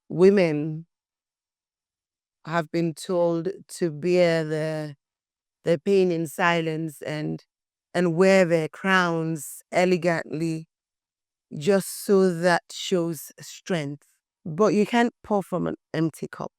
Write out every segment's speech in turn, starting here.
women have been told to bear their pain in silence and wear their crowns elegantly just so that shows strength. But you can't pour from an empty cup.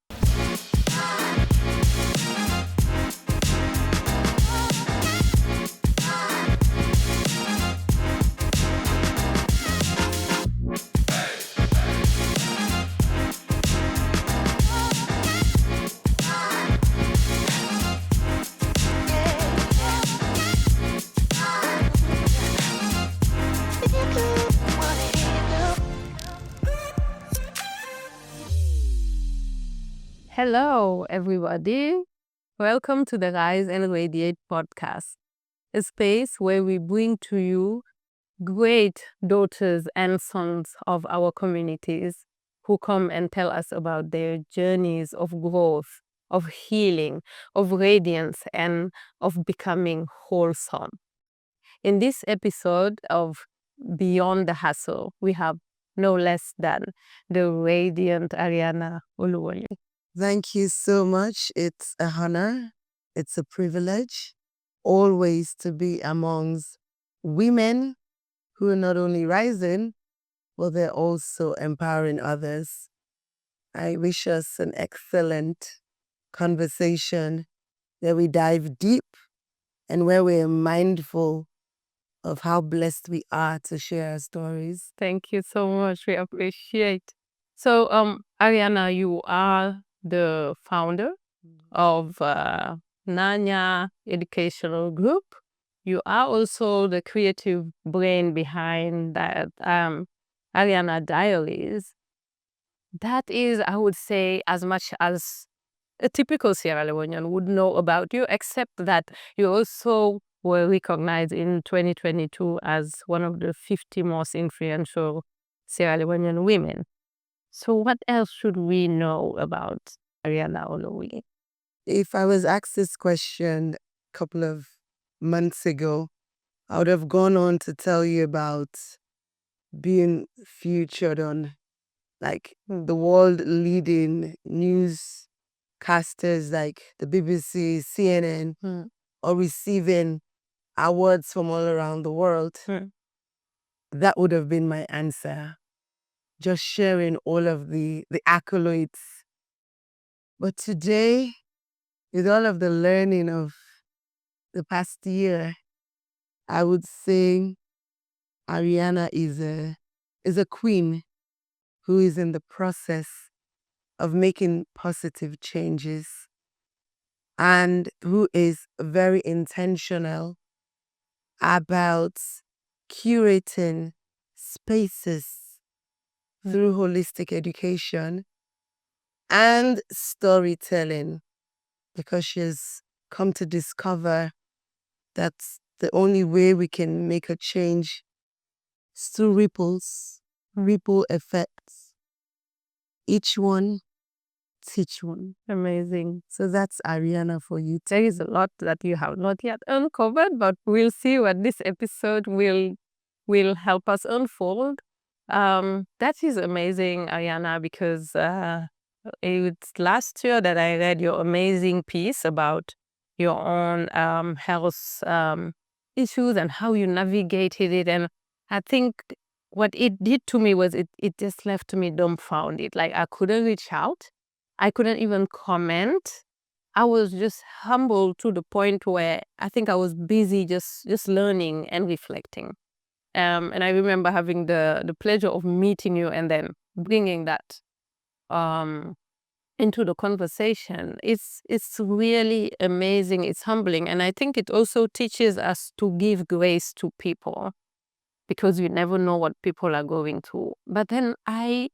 Hello, everybody. Welcome to the Rise and Radiate Podcast, a space where we bring to you great daughters and sons of our communities who come and tell us about their journeys of growth, of healing, of radiance, and of becoming wholesome. In this episode of Beyond the Hustle, we have no less than the radiant Ariana Oluwole. Thank you so much. It's a honor. It's a privilege always to be amongst women who are not only rising, but they're also empowering others. I wish us an excellent conversation where we dive deep and where we're mindful of how blessed we are to share our stories. Thank you so much. We appreciate. So, Ariana, you are the founder of Nanya Educational Group. You are also the creative brain behind that Ariana Diaries. That is, I would say, as much as a typical Sierra Leonean would know about you, except that you also were recognized in 2022 as one of the 50 most influential Sierra Leonean women. So what else should we know about Ariana Oluwole? If I was asked this question a couple of months ago, I would have gone on to tell you about being featured on like the world leading newscasters like the BBC, CNN, or receiving awards from all around the world. That would have been my answer. Just sharing all of the accolades. But today, with all of the learning of the past year, I would say Ariana is a queen who is in the process of making positive changes and who is very intentional about curating spaces through holistic education and storytelling, because she has come to discover that the only way we can make a change is through ripple effects. Each one, teach one. Amazing. So that's Ariana for you. There is a lot that you have not yet uncovered, but we'll see what this episode will help us unfold. That is amazing, Ariana, because it's last year that I read your amazing piece about your own health issues and how you navigated it. And I think what it did to me was it just left me dumbfounded. Like, I couldn't reach out. I couldn't even comment. I was just humbled to the point where I think I was busy just learning and reflecting. And I remember having the pleasure of meeting you and then bringing that into the conversation. It's really amazing. It's humbling. And I think it also teaches us to give grace to people, because you never know what people are going through. But then I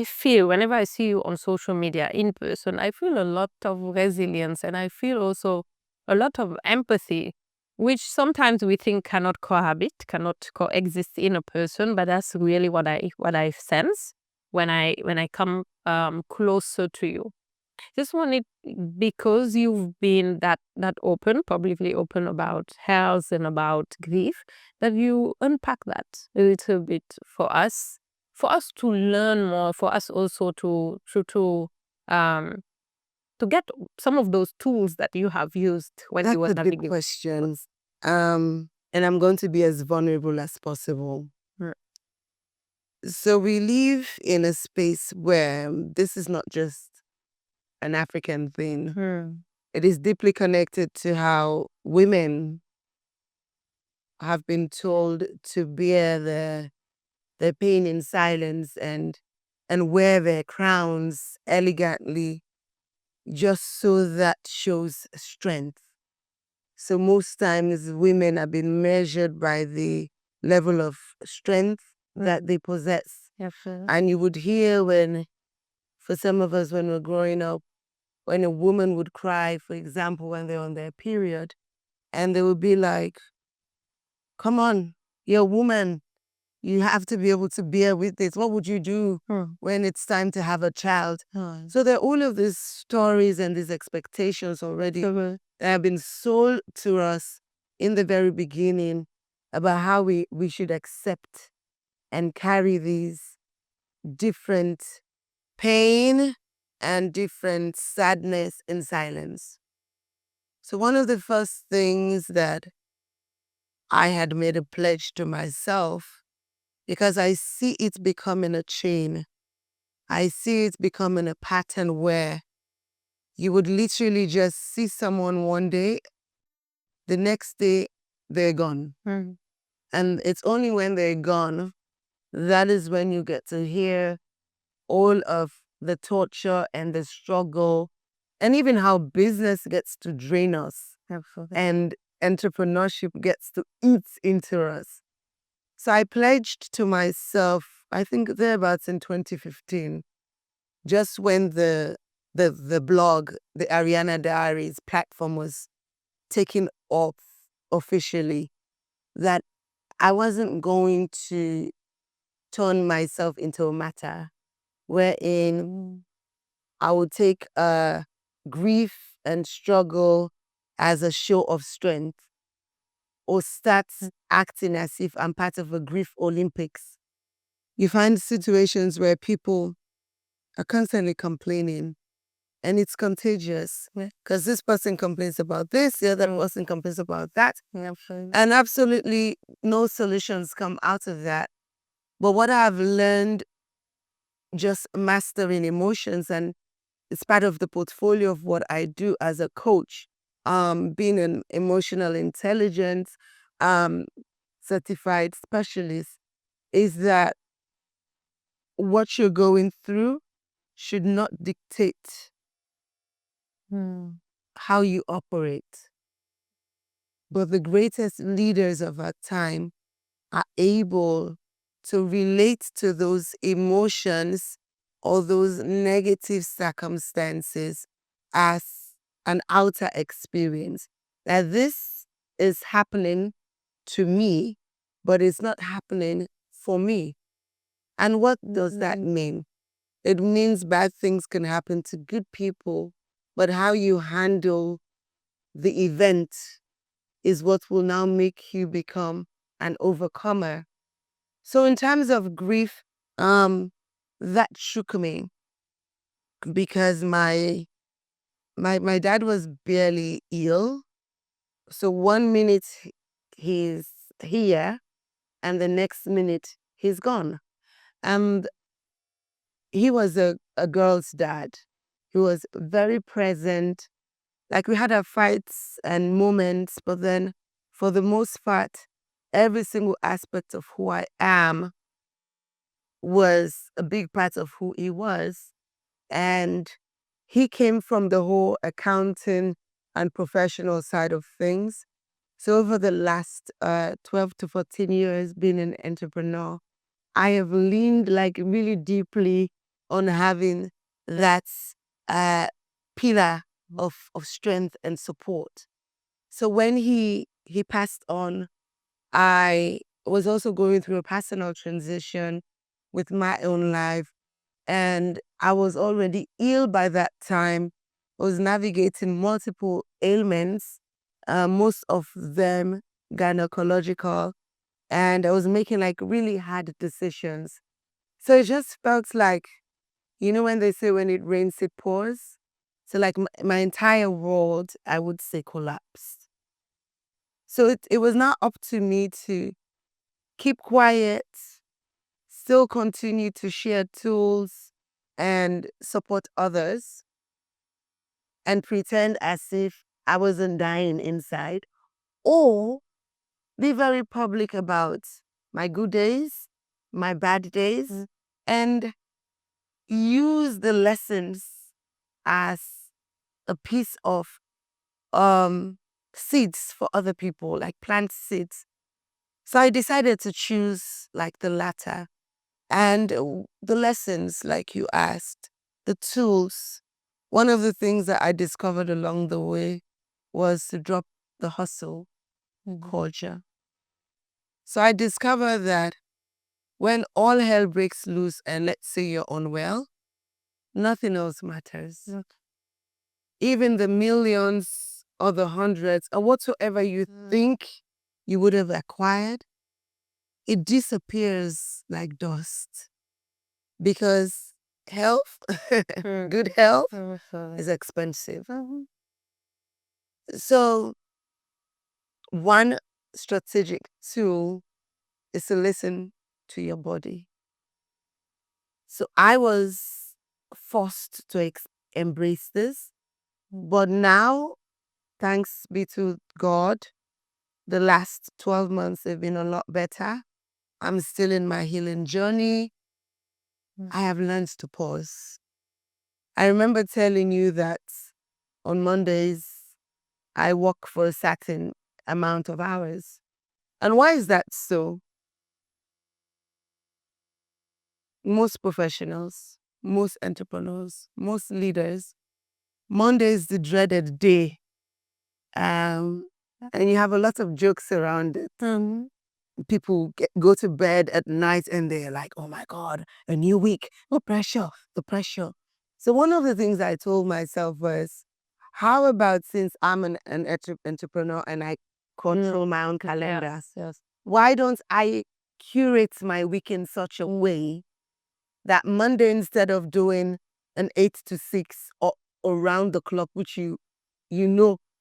feel, whenever I see you on social media in person, I feel a lot of resilience, and I feel also a lot of empathy, which sometimes we think cannot coexist in a person. But that's really what I sense when I come closer to you. Just wanted, because you've been that open, publicly open about health and about grief, that you unpack that a little bit for us, for us to learn more, for us also to get some of those tools that you have used when you were That's a big navigating. question. And I'm going to be as vulnerable as possible. Mm. So we live in a space where this is not just an African thing. It is deeply connected to how women have been told to bear their pain in silence and wear their crowns elegantly just so that shows strength. So most times women have been measured by the level of strength that they possess. And you would hear for some of us when we're growing up, when a woman would cry, for example, when they're on their period, and they would be like, come on, you're a woman. You have to be able to bear with this. What would you do when it's time to have a child? So there are all of these stories and these expectations already that have been sold to us in the very beginning about how we should accept and carry these different pain and different sadness in silence. So one of the first things that I had made a pledge to myself, because I see it becoming a chain. I see it becoming a pattern where you would literally just see someone one day, the next day they're gone. And it's only when they're gone that is when you get to hear all of the torture and the struggle and even how business gets to drain us. Absolutely. And entrepreneurship gets to eat into us. So I pledged to myself, I think thereabouts in 2015, just when the blog, the Ariana Diaries platform was taken off officially, that I wasn't going to turn myself into a martyr, wherein I would take grief and struggle as a show of strength, or start acting as if I'm part of a grief Olympics. You find situations where people are constantly complaining, and it's contagious because this person complains about this, the other person complains about that. Absolutely. And absolutely no solutions come out of that. But what I've learned just mastering emotions, and it's part of the portfolio of what I do as a coach, being an emotional intelligence certified specialist, is that what you're going through should not dictate how you operate. But the greatest leaders of our time are able to relate to those emotions or those negative circumstances as an outer experience. That this is happening to me, but it's not happening for me. And what does that mean? It means bad things can happen to good people, but how you handle the event is what will now make you become an overcomer. So in terms of grief, that shook me because my dad was barely ill. So one minute he's here and the next minute he's gone. And he was a girl's dad. He was very present. Like we had our fights and moments, but then for the most part, every single aspect of who I am was a big part of who he was. And he came from the whole accounting and professional side of things. So over the last 12 to 14 years being an entrepreneur, I have leaned like really deeply on having that pillar of strength and support. So when he passed on, I was also going through a personal transition with my own life. And I was already ill by that time. I was navigating multiple ailments, most of them gynecological. And I was making like really hard decisions. So it just felt like, when they say when it rains, it pours. So like my entire world, I would say, collapsed. So it was not up to me to keep quiet, still continue to share tools and support others, and pretend as if I wasn't dying inside, or be very public about my good days, my bad days, and use the lessons as a piece of seeds for other people, like plant seeds. So I decided to choose like the latter. And the lessons, like you asked, the tools. One of the things that I discovered along the way was to drop the hustle culture. So I discovered that when all hell breaks loose and let's say you're unwell, nothing else matters. Even the millions or the hundreds or whatsoever you think you would have acquired, it disappears like dust. Because health, good health, is expensive. So one strategic tool is to listen to your body. So I was forced to embrace this. But now, thanks be to God, the last 12 months have been a lot better. I'm still in my healing journey. I have learned to pause. I remember telling you that on Mondays, I work for a certain amount of hours. And why is that so? Most professionals, most entrepreneurs, most leaders, Monday is the dreaded day. And you have a lot of jokes around it. People go to bed at night and they're like, oh my God, a new week, no pressure, the pressure. So one of the things I told myself was, how about since I'm an entrepreneur and I control my own calendar, why don't I curate my week in such a way that Monday, instead of doing an 8 to 6 or around the clock, which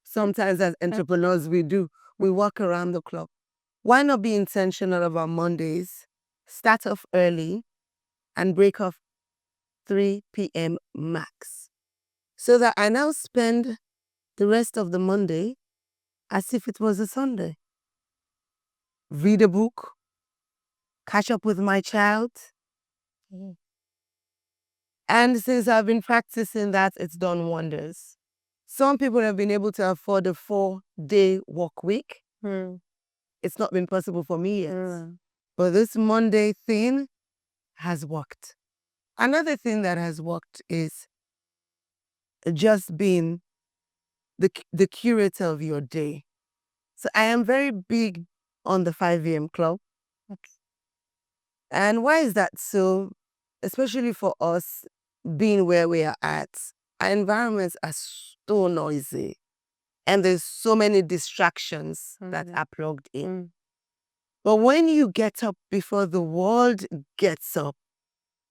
sometimes as entrepreneurs we do, we work around the clock. Why not be intentional about Mondays, start off early, and break off 3 p.m. max? So that I now spend the rest of the Monday as if it was a Sunday. Read a book, catch up with my child. And since I've been practicing that, it's done wonders. Some people have been able to afford a 4-day work week. It's not been possible for me yet. But this Monday thing has worked. Another thing that has worked is just being the curator of your day. So I am very big on the 5 a.m. club. And why is that so? Especially for us being where we are at, our environments are so noisy. And there's so many distractions that are plugged in. But when you get up before the world gets up,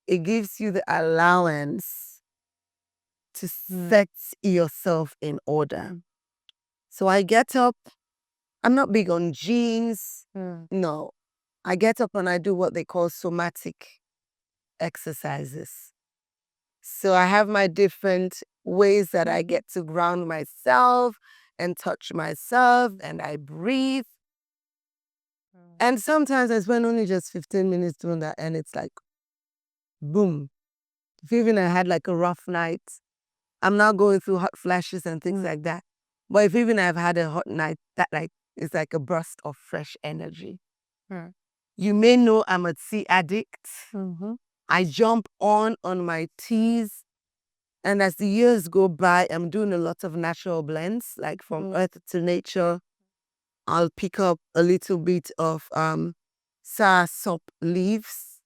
it gives you the allowance to set yourself in order. So I get up. I'm not big on jeans. No. I get up and I do what they call somatic exercises. So I have my different ways that I get to ground myself and touch myself, and I breathe. And sometimes I spend only just 15 minutes doing that, and it's like, boom. If even I had like a rough night, I'm not going through hot flashes and things like that. But if even I've had a hot night, that like is like a burst of fresh energy. You may know I'm a tea addict. I jump on my teas. And as the years go by, I'm doing a lot of natural blends, like from earth to nature. I'll pick up a little bit of soursop leaves,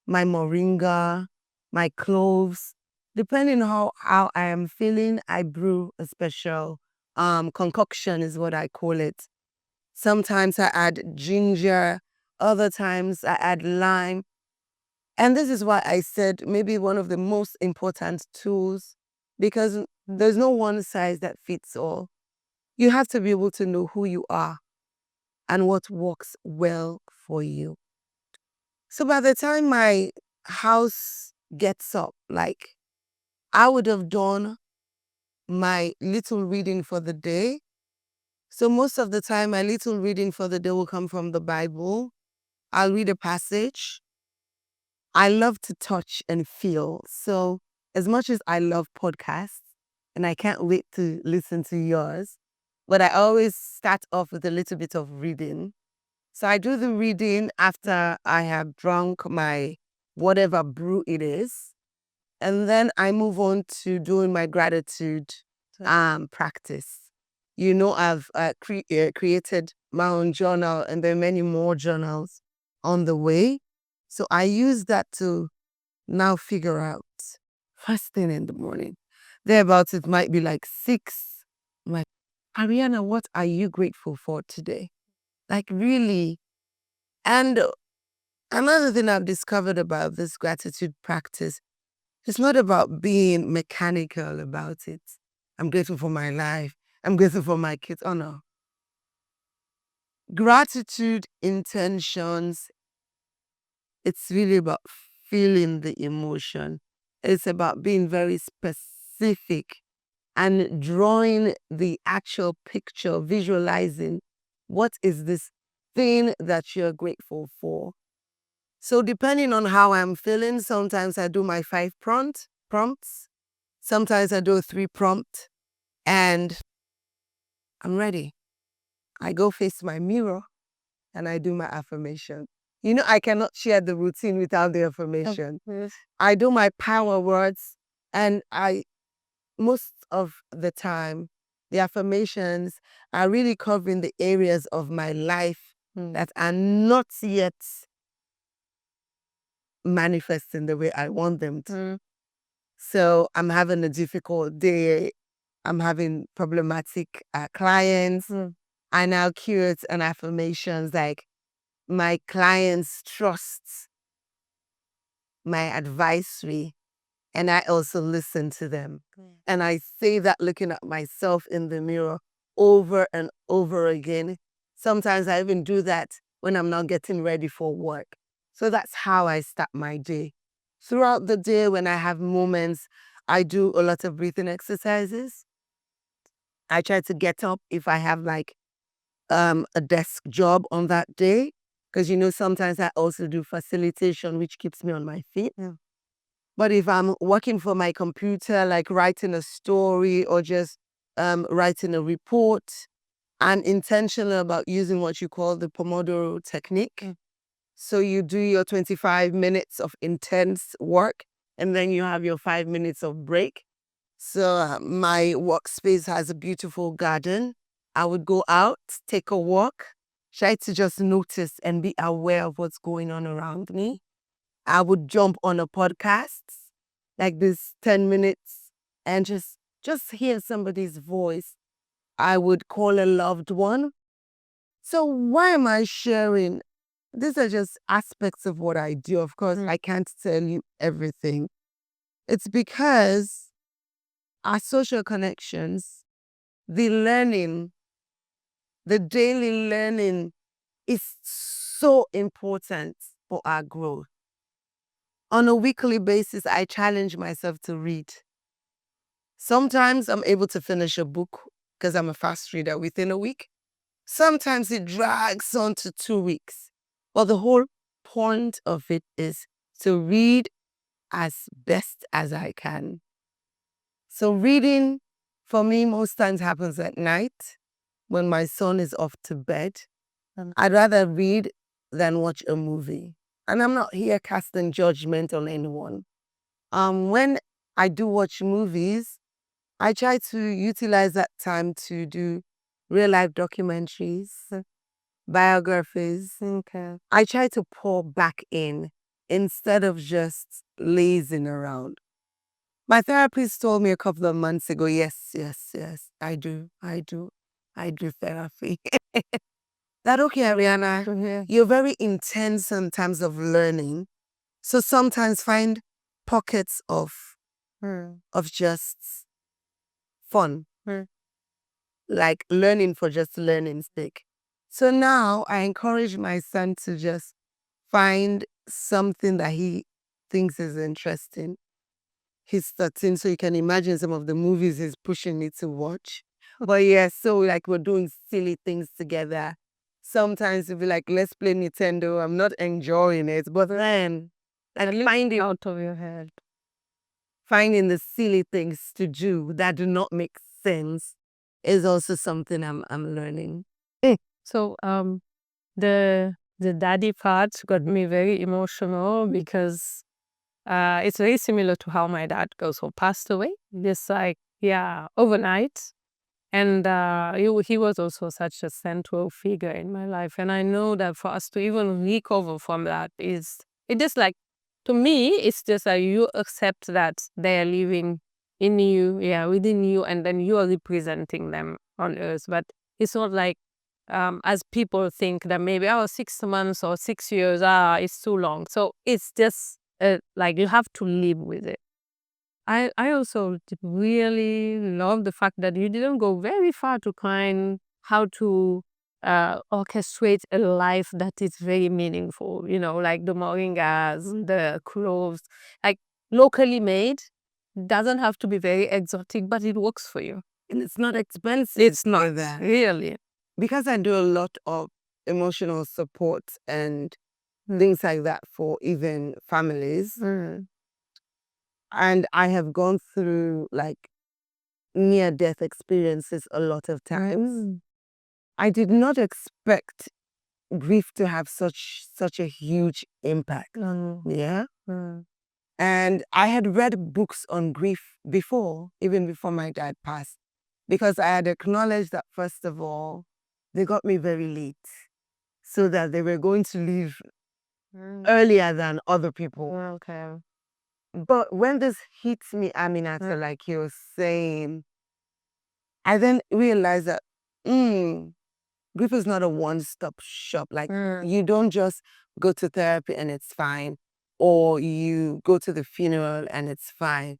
my moringa, my cloves. Depending on how I am feeling, I brew a special concoction is what I call it. Sometimes I add ginger, other times I add lime. And this is why I said maybe one of the most important tools, because there's no one size that fits all. You have to be able to know who you are and what works well for you. So by the time my house gets up, like I would have done my little reading for the day. So most of the time, my little reading for the day will come from the Bible. I'll read a passage. I love to touch and feel. So as much as I love podcasts, and I can't wait to listen to yours, but I always start off with a little bit of reading. So I do the reading after I have drunk my whatever brew it is. And then I move on to doing my gratitude practice. You know, I've created my own journal, and there are many more journals on the way. So I use that to now figure out first thing in the morning. Thereabouts, it might be like 6. I'm like, Ariana, what are you grateful for today? Like, really? And another thing I've discovered about this gratitude practice, it's not about being mechanical about it. I'm grateful for my life. I'm grateful for my kids. Oh, no. Gratitude intentions, it's really about feeling the emotion. It's about being very specific and drawing the actual picture, visualizing what is this thing that you're grateful for. So depending on how I'm feeling, sometimes I do my 5 prompts. Sometimes I do a 3 prompt, and I'm ready. I go face my mirror and I do my affirmation. You know, I cannot share the routine without the affirmation. Yes. I do my power words, and most of the time, the affirmations are really covering the areas of my life that are not yet manifesting the way I want them to. So I'm having a difficult day. I'm having problematic clients. I now curate an affirmations like, my clients trust my advisory, and I also listen to them. And I say that looking at myself in the mirror over and over again. Sometimes I even do that when I'm not getting ready for work. So that's how I start my day. Throughout the day, when I have moments, I do a lot of breathing exercises. I try to get up if I have like a desk job on that day, because you know sometimes I also do facilitation, which keeps me on my feet. But if I'm working for my computer, like writing a story or just writing a report, I'm intentional about using what you call the Pomodoro technique. So you do your 25 minutes of intense work, and then you have your 5 minutes of break. So my workspace has a beautiful garden. I would go out, take a walk, try to just notice and be aware of what's going on around me. I would jump on a podcast, like this 10 minutes, and just hear somebody's voice. I would call a loved one. So why am I sharing? These are just aspects of what I do. Of course, I can't tell you everything. It's because our social connections, the learning, the daily learning is so important for our growth. On a weekly basis, I challenge myself to read. Sometimes I'm able to finish a book because I'm a fast reader within a week. Sometimes it drags on to 2 weeks. But the whole point of it is to read as best as I can. So reading for me most times happens at night when my son is off to bed. I'd rather read than watch a movie. And I'm not here casting judgment on anyone. When I do watch movies, I try to utilize that time to do real life documentaries, biographies. I try to pour back in instead of just lazing around. My therapist told me a couple of months ago, yes, I do therapy. That okay, Ariana, you're very intense in terms of learning. So sometimes find pockets of just fun, like learning for just learning's sake. So now I encourage my son to just find something that he thinks is interesting. He's 13, so you can imagine some of the movies he's pushing me to watch. But yeah, so like we're doing silly things together. Sometimes it'll be like, let's play Nintendo. I'm not enjoying it, but then like finding Out of your head. finding the silly things to do that do not make sense is also something I'm learning. So the daddy part got me very emotional because it's very similar to how my dad also passed away. Just like, yeah, overnight. And he was also such a central figure in my life. And I know that for us to even recover from that is, it just like, to me, it's just like you accept that they are living in you, yeah, within you, and then you are representing them on earth. But it's not like, as people think that maybe, 6 months or 6 years, it's too long. So it's just like you have to live with it. I also really love the fact that you didn't go very far to find how to orchestrate a life that is very meaningful, like the moringas, the cloves, like locally made. Doesn't have to be very exotic, but it works for you. And it's not expensive. It's not that. Really. Because I do a lot of emotional support and things like that for even families. And I have gone through like near-death experiences a lot of times. I did not expect grief to have such a huge impact. Yeah. And I had read books on grief before, even before my dad passed, because I had acknowledged that, first of all, they got me very late, so that they were going to leave earlier than other people. Okay. But when this hits me, Aminata, like you were saying, I then realized that grief is not a one-stop shop. Like you don't just go to therapy and it's fine, or you go to the funeral and it's fine.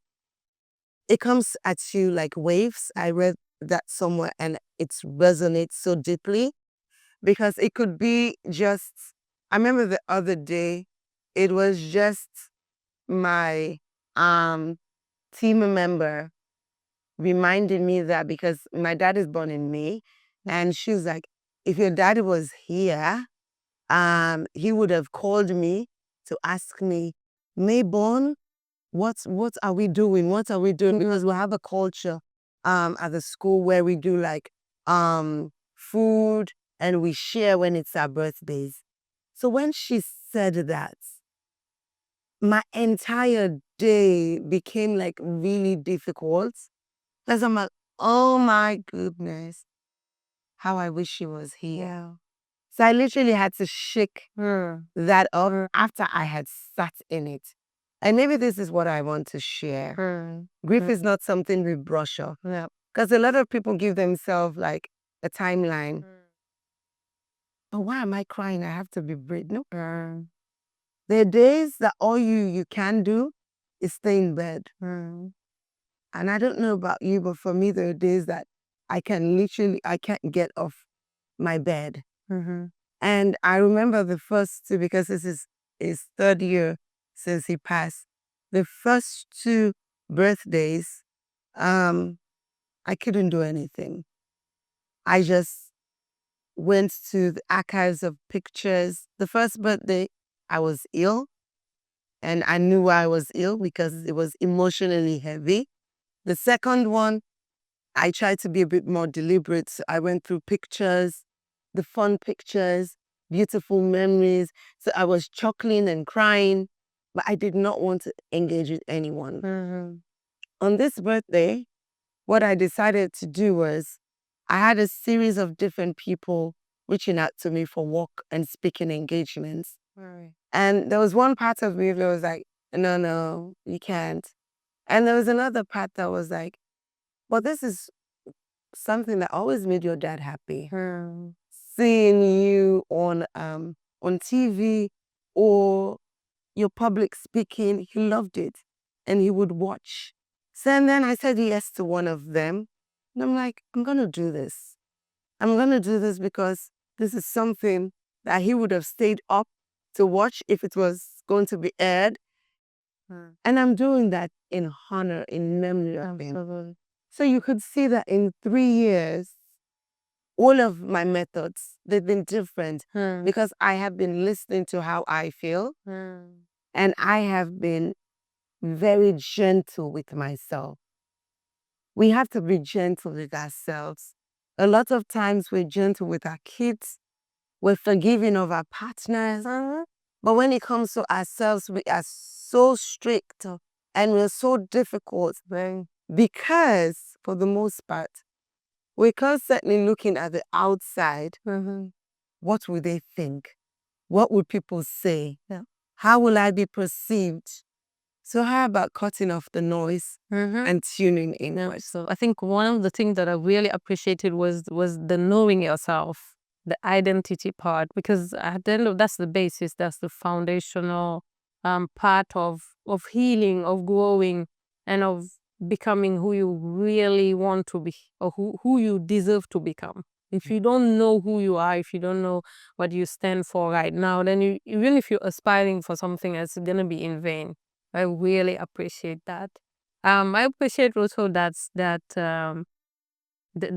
It comes at you like waves. I read that somewhere and it resonates so deeply, because it could be just, I remember the other day, it was just my team member reminded me that, because my dad is born in May, and she was like, if your dad was here, he would have called me to ask me, Mayborn, what are we doing? What are we doing? Because we have a culture at the school where we do like food and we share when it's our birthdays. So when she said that, my entire day became like really difficult. Because I'm like, oh my goodness, how I wish she was here. Yeah. So I literally had to shake that up after I had sat in it. And maybe this is what I want to share. Grief is not something we brush off. Because a lot of people give themselves like a timeline. But why am I crying? I have to be brave. No. There are days that all you can do is stay in bed. And I don't know about you, but for me, there are days that I can't get off my bed. And I remember the first two, because this is his third year since he passed. The first two birthdays, I couldn't do anything. I just went to the archives of pictures. The first birthday, I was ill, and I knew I was ill because it was emotionally heavy. The second one, I tried to be a bit more deliberate. So I went through pictures, the fun pictures, beautiful memories. So I was chuckling and crying, but I did not want to engage with anyone. On this birthday, what I decided to do was, I had a series of different people reaching out to me for work and speaking engagements. And there was one part of me that was like, no, you can't. And there was another part that was like, well, this is something that always made your dad happy. Seeing you on TV, or your public speaking. He loved it. And he would watch. So and then I said yes to one of them. And I'm like, I'm going to do this. I'm going to do this because this is something that he would have stayed up to watch if it was going to be aired. And I'm doing that in honor, in memory of him. So you could see that in 3 years, all of my methods, they've been different because I have been listening to how I feel and I have been very gentle with myself. We have to be gentle with ourselves. A lot of times we're gentle with our kids, we're forgiving of our partners, but when it comes to ourselves, we are so strict and we're so difficult because, for the most part, we're constantly looking at the outside. What would they think? What would people say? How will I be perceived? So how about cutting off the noise and tuning in? So I think one of the things that I really appreciated was the knowing yourself, the identity part, because at the end of that's the basis, that's the foundational part of healing, of growing, and of becoming who you really want to be, or who you deserve to become. If you don't know who you are, if you don't know what you stand for right now, then even if you're aspiring for something, it's gonna be in vain. I really appreciate that. I appreciate also the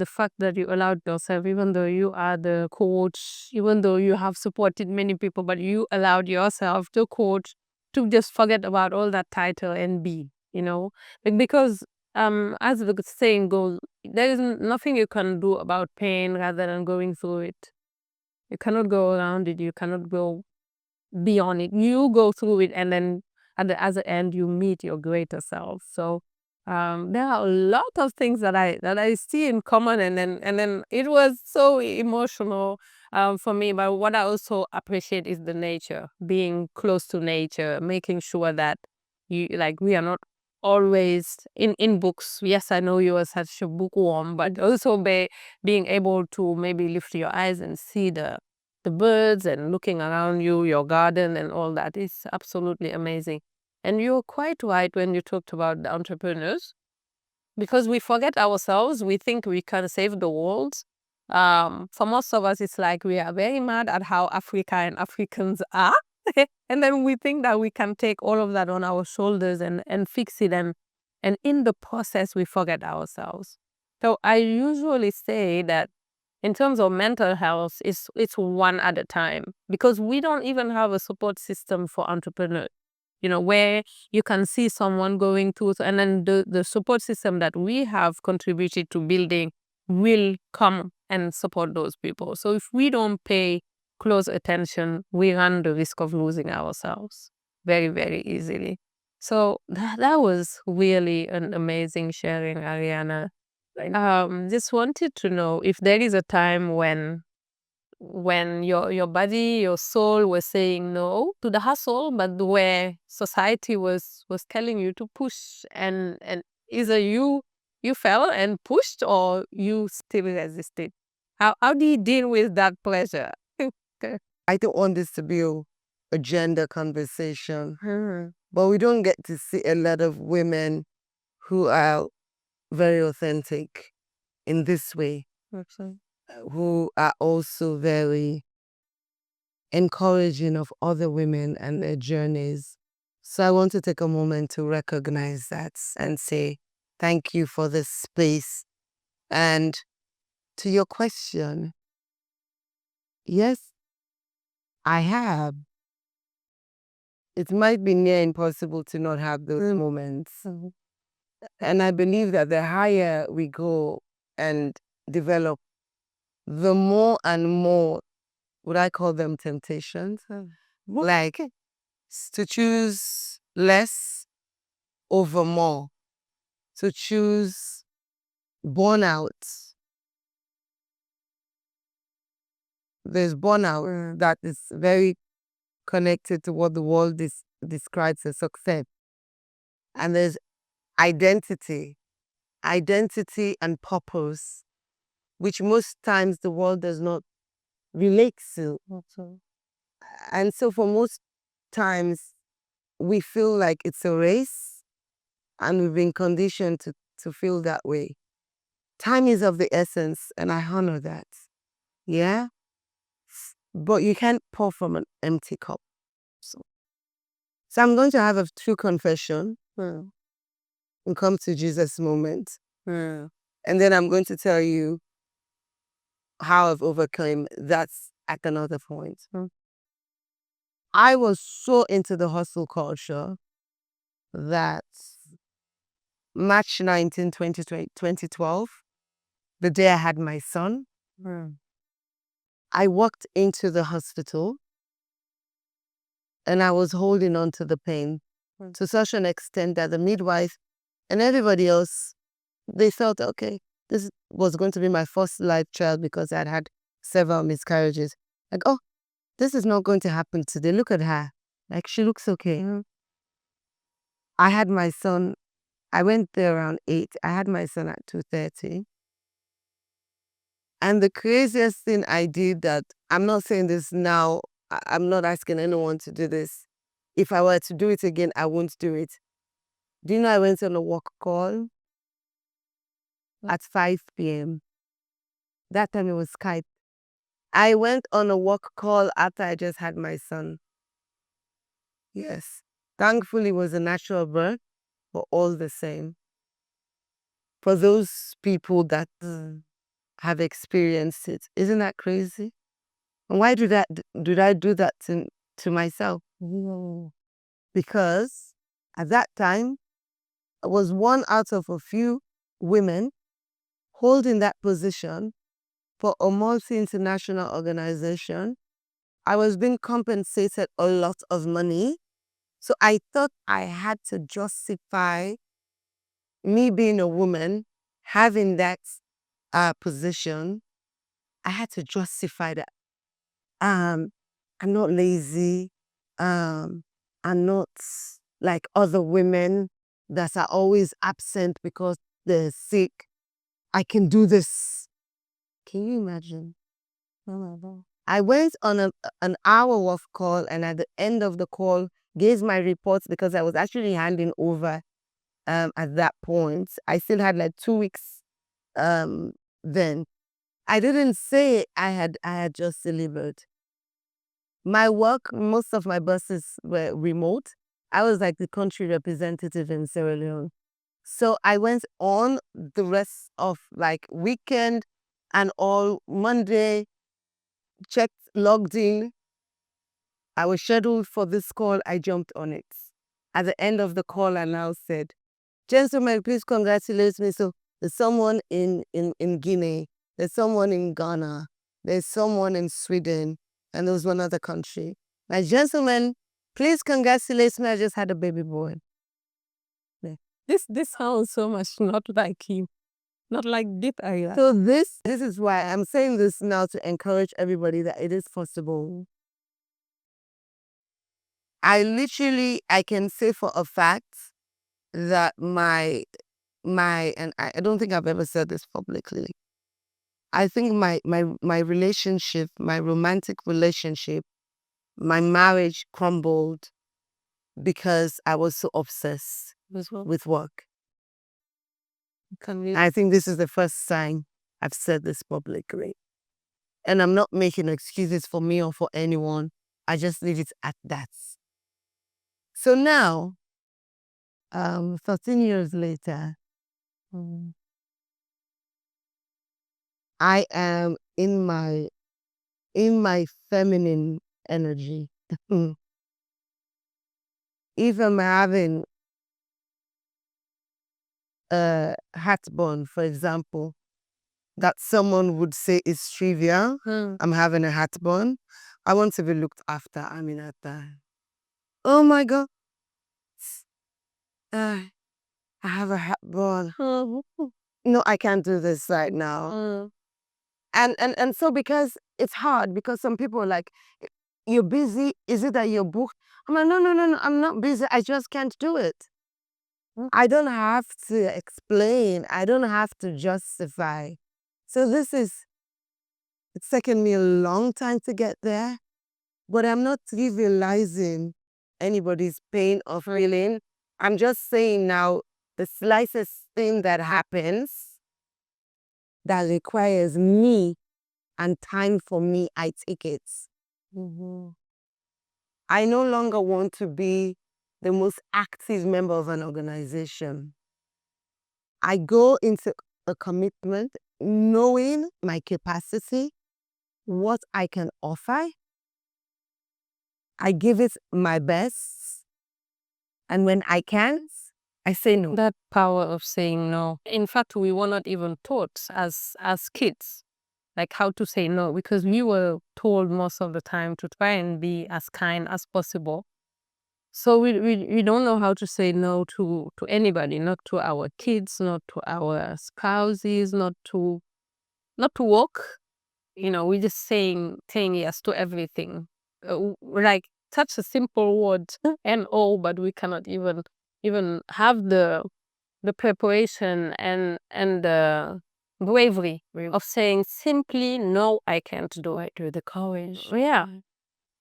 fact that you allowed yourself, even though you are the coach, even though you have supported many people, but you allowed yourself to coach, to just forget about all that title and be, because as the saying goes, there is nothing you can do about pain rather than going through it. You cannot go around it. You cannot go beyond it. You go through it, and then at the other end, you meet your greater self. So there are a lot of things that I see in common, and then it was so emotional for me. But what I also appreciate is the nature, being close to nature, making sure that we are not always in books. Yes, I know you are such a bookworm, but also being able to maybe lift your eyes and see the birds and looking around you, your garden and all that is absolutely amazing. And you're quite right when you talked about the entrepreneurs, because we forget ourselves. We think we can save the world. For most of us, it's like we are very mad at how Africa and Africans are. And then we think that we can take all of that on our shoulders and fix it. And in the process, we forget ourselves. So I usually say that in terms of mental health, it's one at a time, because we don't even have a support system for entrepreneurs, where you can see someone going through, and then the support system that we have contributed to building will come and support those people. So if we don't pay close attention, we run the risk of losing ourselves very, very easily. So that was really an amazing sharing, Ariana. Just wanted to know if there is a time when your body, your soul was saying no to the hustle, but where society was telling you to push, and either you fell and pushed, or you still resisted. How do you deal with that pressure? Okay. I don't want this to be a gender conversation, but we don't get to see a lot of women who are very authentic in this way, who are also very encouraging of other women and their journeys. So I want to take a moment to recognize that and say thank you for this space. And to your question, yes, I have. It might be near impossible to not have those moments. And I believe that the higher we go and develop, the more and more, would I call them temptations? Like to choose less over more, to choose burnout. There's burnout that is very connected to what the world describes as success. And there's identity and purpose, which most times the world does not relate to. And so for most times, we feel like it's a race, and we've been conditioned to feel that way. Time is of the essence, and I honor that. Yeah? But you can't pour from an empty cup. So I'm going to have a true confession and come to Jesus moment. And then I'm going to tell you how I've overcome. That's at another point. I was so into the hustle culture that March 19, 2012, the day I had my son, I walked into the hospital and I was holding on to the pain to such an extent that the midwife and everybody else, they felt, okay, this was going to be my first live child because I'd had several miscarriages. Like, oh, this is not going to happen today. Look at her. Like, she looks okay. I had my son, I went there around 8. I had my son at 2:30. And the craziest thing I did, that I'm not saying this now, I'm not asking anyone to do this. If I were to do it again, I won't do it. Do you know I went on a walk call at 5 p.m.? That time it was Skype. I went on a walk call after I just had my son. Yes. Thankfully, it was a natural birth, but all the same. For those people that have experienced it, isn't that crazy? And why did I do that to myself? Because at that time, I was one out of a few women holding that position for a multi-international organization. I was being compensated a lot of money. So I thought I had to justify me being a woman, having that position. I had to justify that. I'm not lazy. I'm not like other women that are always absent because they're sick. I can do this. Can you imagine? I went on an hour of call, and at the end of the call, gave my reports because I was actually handing over at that point. I still had like 2 weeks then. I didn't say I had just delivered. My work, most of my bosses were remote. I was like the country representative in Sierra Leone. So I went on the rest of like weekend and all Monday, checked, logged in. I was scheduled for this call. I jumped on it. At the end of the call, I now said, gentlemen, please congratulate me. So there's someone in Guinea, there's someone in Ghana, there's someone in Sweden, and there was one other country. My gentlemen, please congratulate me. I just had a baby boy. This sounds so much not like you. Not like this area. So this is why I'm saying this now, to encourage everybody that it is possible. I can say for a fact that my and I don't think I've ever said this publicly. I think my relationship, my romantic relationship, my marriage crumbled because I was so obsessed with work. I think this is the first time I've said this publicly. And I'm not making excuses for me or for anyone. I just leave it at that. So now, 13 years later, I am in my feminine energy. If I'm having a heartburn, for example, that someone would say is trivial, I'm having a heartburn, I want to be looked after, Aminata. Oh my God. I have a heartburn. No, I can't do this right now. And so because it's hard, because some people are like, you're busy, is it that you're booked? I'm like, no, I'm not busy, I just can't do it. I don't have to explain, I don't have to justify. So it's taken me a long time to get there, but I'm not trivializing anybody's pain or feeling. I'm just saying now, the slightest thing that happens that requires me and time for me, I take it. I no longer want to be the most active member of an organization. I go into a commitment knowing my capacity, what I can offer. I give it my best. And when I can't, I say no. That power of saying no. In fact, we were not even taught as kids, like how to say no, because we were told most of the time to try and be as kind as possible. So we don't know how to say no to anybody, not to our kids, not to our spouses, not to work. We're just saying yes to everything. Like such a simple word and all, but we cannot even have the preparation and the bravery of saying simply no, I can't do it. With the courage. Yeah.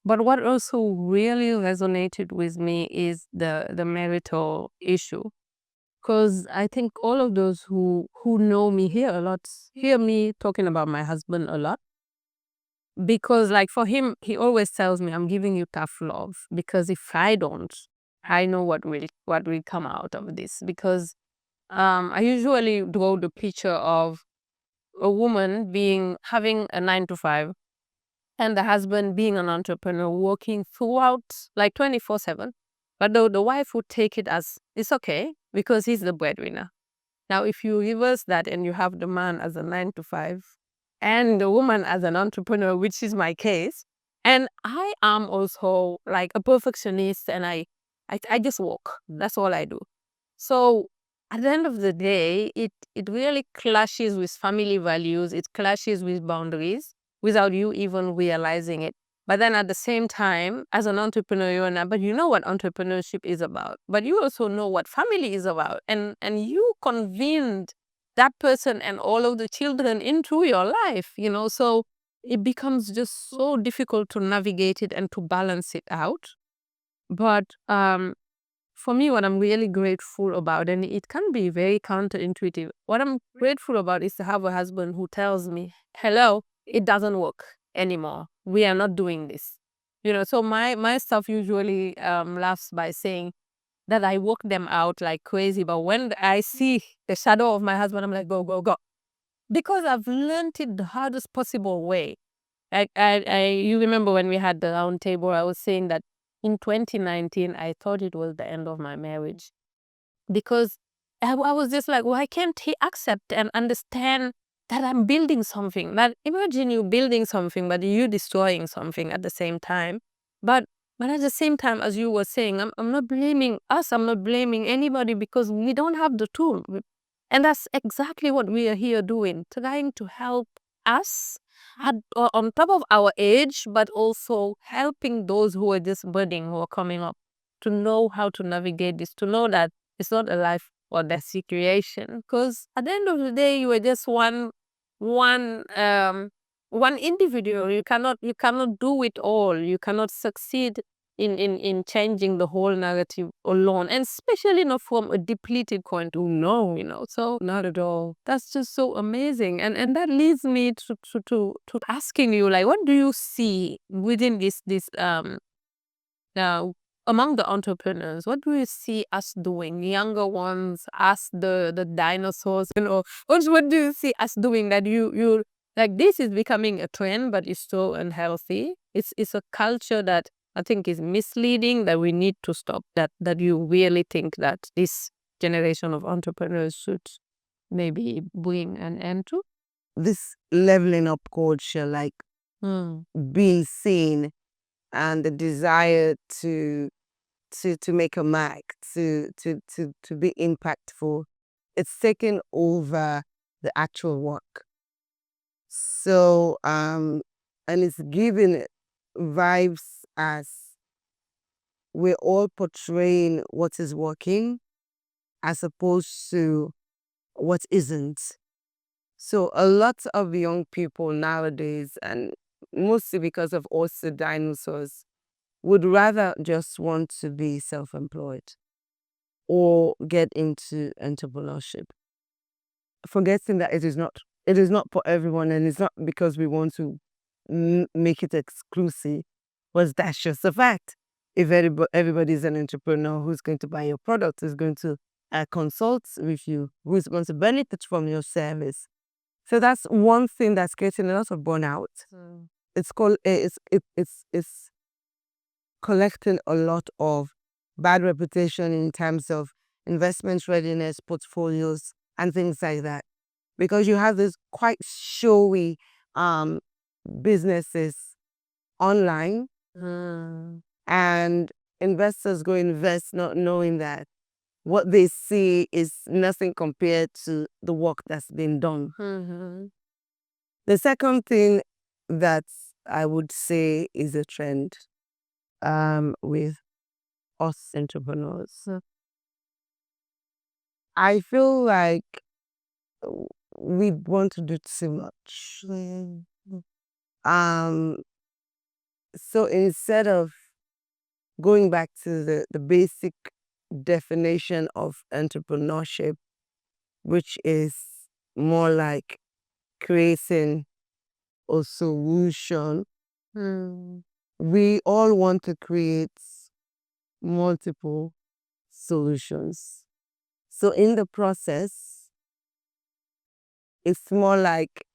But what also really resonated with me is the marital issue. Because I think all of those who know me hear me talking about my husband a lot. Because like for him, he always tells me, I'm giving you tough love. Because if I don't, I know what will come out of this. Because I usually draw the picture of a woman having a 9 to 5 and the husband being an entrepreneur working throughout like 24/7. But the wife would take it as it's okay because he's the breadwinner. Now, if you reverse that and you have the man as a 9 to 5 and the woman as an entrepreneur, which is my case, and I am also like a perfectionist and I just work. That's all I do. So at the end of the day, it really clashes with family values. It clashes with boundaries without you even realizing it. But then at the same time, as an entrepreneur, but you know what entrepreneurship is about. But you also know what family is about. And you convened that person and all of the children into your life, So it becomes just so difficult to navigate it and to balance it out. But for me, what I'm really grateful about, and it can be very counterintuitive, what I'm grateful about is to have a husband who tells me, hello, it doesn't work anymore. We are not doing this. So my stuff usually laughs by saying that I work them out like crazy. But when I see the shadow of my husband, I'm like, go, go, go. Because I've learned it the hardest possible way. You remember when we had the round table, I was saying that in 2019, I thought it was the end of my marriage because I was just like, why can't he accept and understand that I'm building something? That imagine you building something, but you destroying something at the same time. But at the same time, as you were saying, I'm not blaming us. I'm not blaming anybody because we don't have the tool. And that's exactly what we are here doing, trying to help us on top of our age, but also helping those who are just budding, who are coming up, to know how to navigate this, to know that it's not a life or death situation. Because at the end of the day, you are just one individual. You cannot do it all. You cannot succeed in changing the whole narrative alone, and especially not from a depleted point of view, so not at all. That's just so amazing, and that leads me to asking you, like, what do you see within this now among the entrepreneurs? What do you see us doing, younger ones, us the dinosaurs, what do you see us doing that you like this is becoming a trend, but it's so unhealthy. It's a culture that I think is misleading, that we need to stop, that you really think that this generation of entrepreneurs should maybe bring an end to? This leveling up culture, like being seen and the desire to make a mark, to be impactful, it's taken over the actual work. So and it's giving vibes as we're all portraying what is working as opposed to what isn't. So a lot of young people nowadays, and mostly because of also dinosaurs, would rather just want to be self-employed or get into entrepreneurship, forgetting that it is not for everyone, and it's not because we want to make it exclusive, but that's just a fact. If everybody's an entrepreneur, who's going to buy your product, who's going to consult with you, who's going to benefit from your service. So that's one thing that's creating a lot of burnout. It's collecting a lot of bad reputation in terms of investment readiness, portfolios, and things like that. Because you have this quite showy businesses online, and investors go invest not knowing that what they see is nothing compared to the work that's been done. The second thing that I would say is a trend with us entrepreneurs. I feel like we want to do too much. So instead of going back to the basic definition of entrepreneurship, which is more like creating a solution, we all want to create multiple solutions. So in the process, it's more like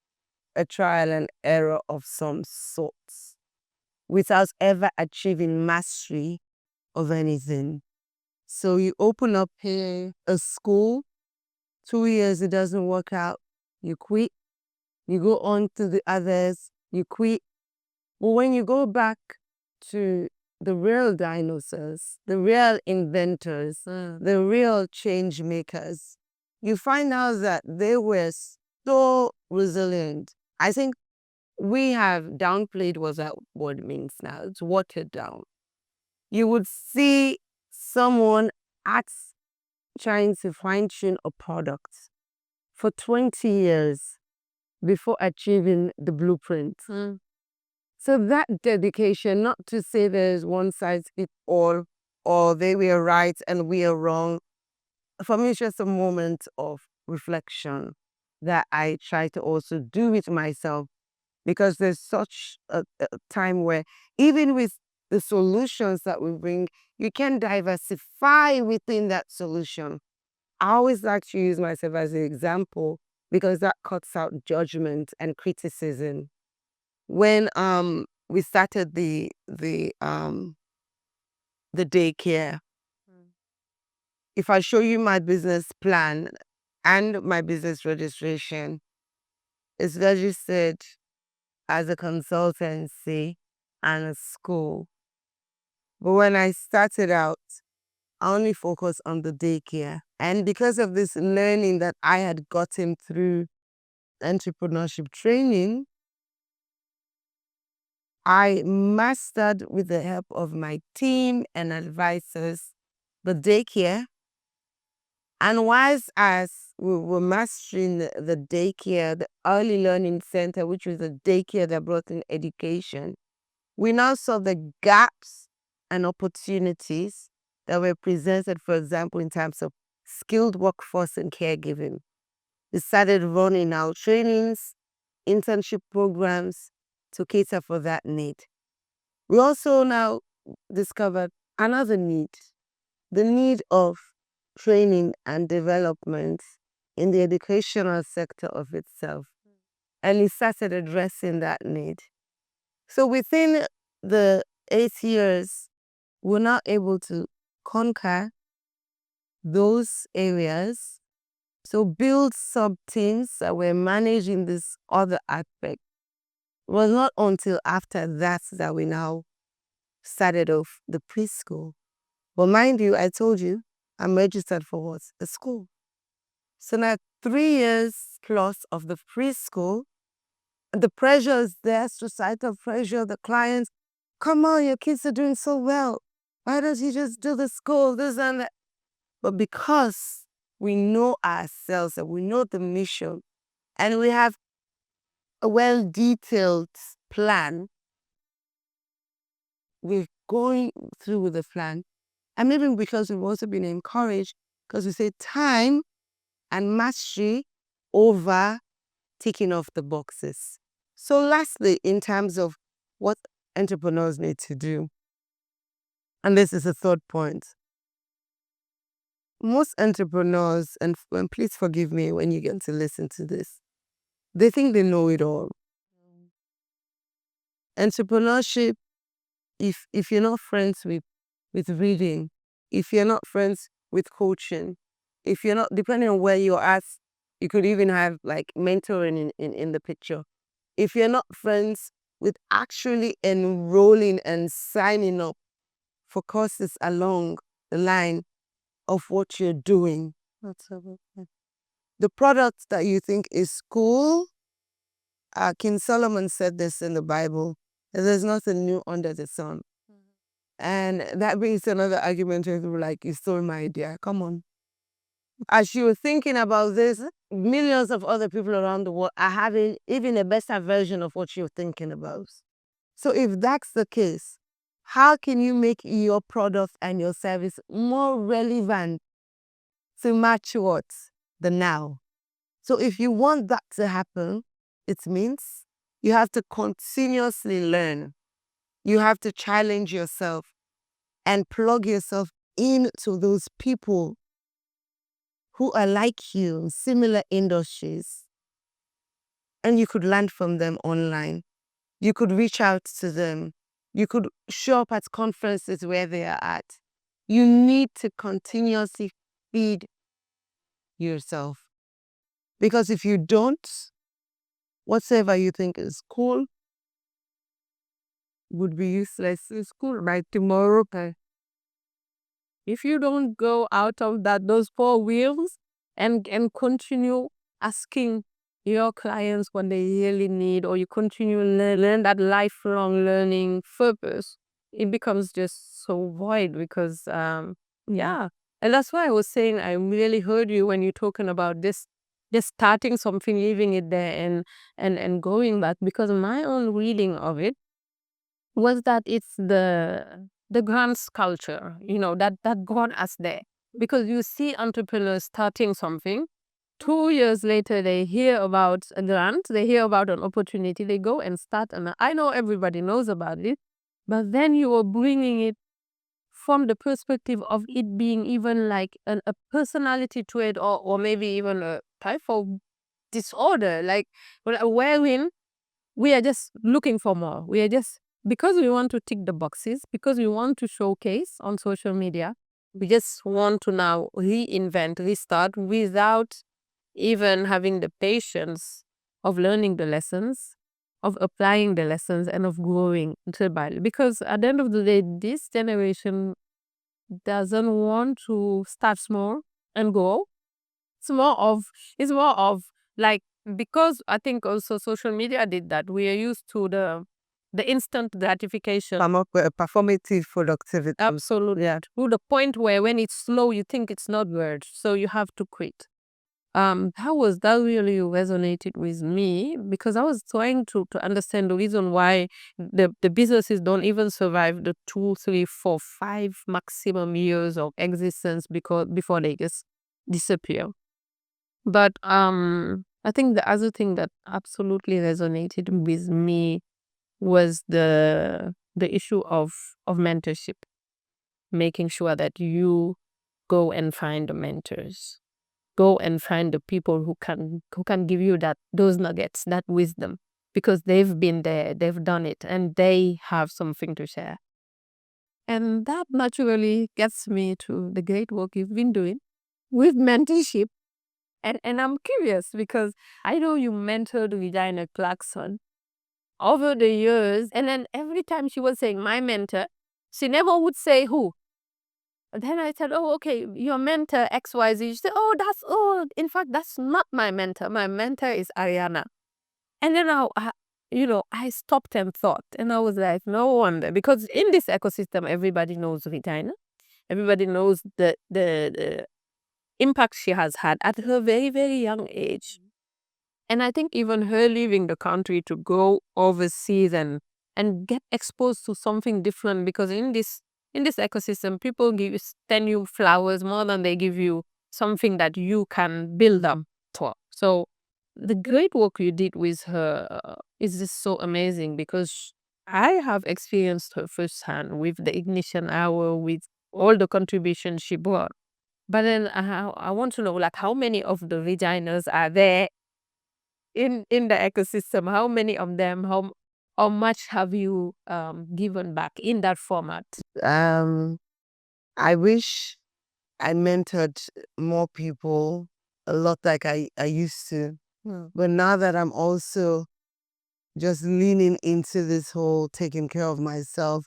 a trial and error of some sorts, without ever achieving mastery of anything. So you open up here a school, 2 years it doesn't work out, you quit. You go on to the others, you quit. But when you go back to the real dinosaurs, the real inventors, the real change makers, you find out that they were so resilient. I think we have downplayed what that word means now. It's watered down. You would see someone trying to fine-tune a product for 20 years before achieving the blueprint. So that dedication, not to say there's one size fits all, or they were right and we are wrong. For me, it's just a moment of reflection that I try to also do with myself, because there's such a time where even with the solutions that we bring, you can diversify within that solution. I always like to use myself as an example, because that cuts out judgment and criticism. When we started the daycare, if I show you my business plan and my business registration, it's registered as a consultancy and a school. But when I started out, I only focused on the daycare. And because of this learning that I had gotten through entrepreneurship training, I mastered, with the help of my team and advisors, the daycare. And whilst as we were mastering the daycare, the early learning center, which was a daycare that brought in education, we now saw the gaps and opportunities that were presented, for example, in terms of skilled workforce and caregiving. We started running our trainings, internship programs to cater for that need. We also now discovered another need, the need of training and development in the educational sector of itself. And we started addressing that need. So within the 8 years, we're now able to conquer those areas. So build sub-teams that were managing this other aspect. It was not until after that we now started off the preschool. But mind you, I told you, I'm registered for what? A school. So now 3 years plus of the preschool, the pressure is there, societal pressure, the clients, come on, your kids are doing so well. Why don't you just do the school, this and that? But because we know ourselves and we know the mission, and we have a well-detailed plan, we've going through with the plan. And maybe because we've also been encouraged, because we say time and mastery over ticking off the boxes. So lastly, in terms of what entrepreneurs need to do, and this is the third point, most entrepreneurs, and please forgive me when you get to listen to this, they think they know it all. Entrepreneurship, if you're not friends with reading, if you're not friends with coaching, if you're not, depending on where you're at, you could even have like mentoring in the picture. If you're not friends with actually enrolling and signing up for courses along the line of what you're doing, the product that you think is cool, King Solomon said this in the Bible, there's nothing new under the sun. And that brings to another argument where people are like, you stole my idea. Come on. As you were thinking about this, millions of other people around the world are having even a better version of what you're thinking about. So if that's the case, how can you make your product and your service more relevant to match what? The now. So if you want that to happen, it means you have to continuously learn. You have to challenge yourself and plug yourself into those people who are like you in similar industries. And you could learn from them online. You could reach out to them. You could show up at conferences where they are at. You need to continuously feed yourself. Because if you don't, whatever you think is cool would be useless in school by tomorrow. If you don't go out of those four wheels and continue asking your clients what they really need, or you continue learn that lifelong learning purpose, it becomes just so void because yeah. And that's why I was saying I really heard you when you're talking about this, just starting something, leaving it there and going back, because my own reading of it was that it's the grand sculpture, that got us there. Because you see entrepreneurs starting something, 2 years later they hear about a grant, they hear about an opportunity, they go and start. And I know everybody knows about it, but then you are bringing it from the perspective of it being even like a personality trait, or maybe even a type of disorder, like wherein we are just looking for more. We are just, because we want to tick the boxes, because we want to showcase on social media, we just want to now reinvent, restart without even having the patience of learning the lessons, of applying the lessons, and of growing little by little. Because at the end of the day, this generation doesn't want to start small and grow. It's more of like, because I think also social media did that. We are used to the instant gratification. Performative productivity. Absolutely. Yeah. To the point where when it's slow, you think it's not worth, so you have to quit. That really resonated with me, because I was trying to understand the reason why the businesses don't even survive the 2, 3, 4, 5 maximum years of existence before they just disappear. But I think the other thing that absolutely resonated with me was the issue of mentorship, making sure that you go and find the mentors, go and find the people who can give you those nuggets, that wisdom, because they've been there, they've done it, and they have something to share. And that naturally gets me to the great work you've been doing with mentorship. And I'm curious, because I know you mentored Regina Clarkson over the years, and then every time she was saying my mentor, she never would say who. Then I said, oh, okay, your mentor XYZ. She said, in fact, that's not my mentor. My mentor is Ariana. And then I stopped and thought, and I was like, no wonder, because in this ecosystem, everybody knows Regina. Everybody knows the impact she has had at her very, very young age. And I think even her leaving the country to go overseas and and get exposed to something different, because in this ecosystem, people send you flowers more than they give you something that you can build up to. So the great work you did with her is just so amazing, because I have experienced her firsthand with the Ignition Hour, with all the contributions she brought. But then I want to know, like, how many of the vaginas are there in the ecosystem? How many of them? How much have you given back in that format? I wish I mentored more people a lot like I used to. But now that I'm also just leaning into this whole taking care of myself,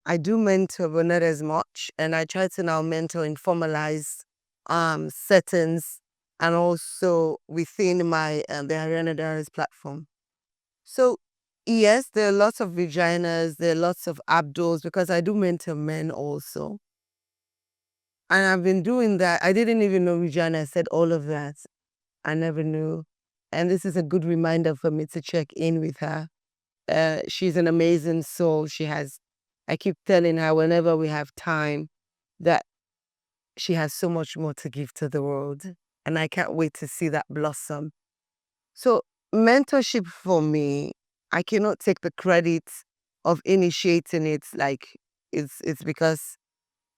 I do mentor, but not as much. And I try to now mentor in formalized settings, and also within my the Ariana platform. So yes, there are lots of vaginas, there are lots of abdos, because I do mentor men also. And I've been doing that. I didn't even know Regina said all of that. I never knew. And this is a good reminder for me to check in with her. She's an amazing soul. I keep telling her whenever we have time that she has so much more to give to the world. And I can't wait to see that blossom. So mentorship for me, I cannot take the credit of initiating it. Like it's because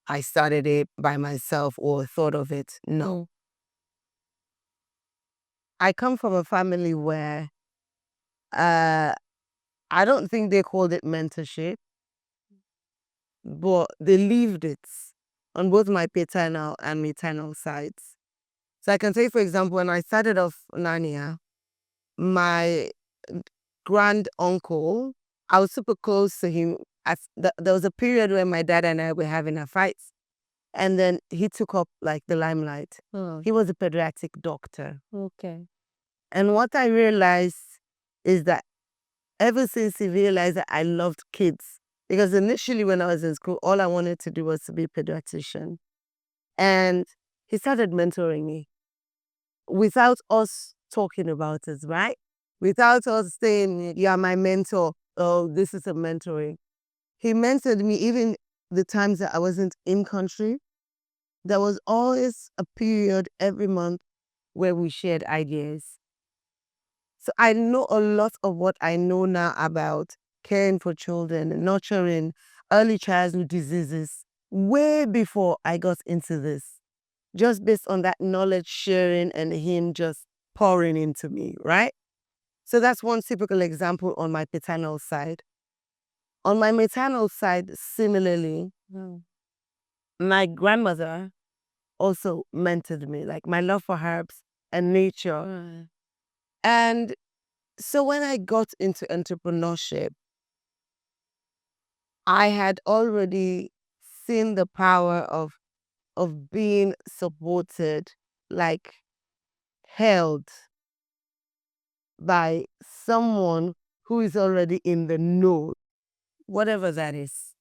I started it by myself or thought of it. No. I come from a family where I don't think they called it mentorship, but they lived it on both my paternal and maternal sides. So I can say, for example, when I started off Narnia, my grand uncle, I was super close to him. There was a period where my dad and I were having a fight, and then he took up like the limelight. He was a pediatric doctor. Okay. And what I realized is that ever since he realized that I loved kids, because initially when I was in school, all I wanted to do was to be a pediatrician. And he started mentoring me without us talking about it, right? Without us saying, you are my mentor, oh, this is a mentoring. He mentored me even the times that I wasn't in country. There was always a period every month where we shared ideas. So I know a lot of what I know now about caring for children and nurturing early childhood diseases way before I got into this, just based on that knowledge sharing and him just pouring into me, right? So that's one typical example on my paternal side. On my maternal side, similarly, my grandmother also mentored me, like my love for herbs and nature. And so when I got into entrepreneurship, I had already seen the power of being supported, like held by someone who is already in the know, whatever that is.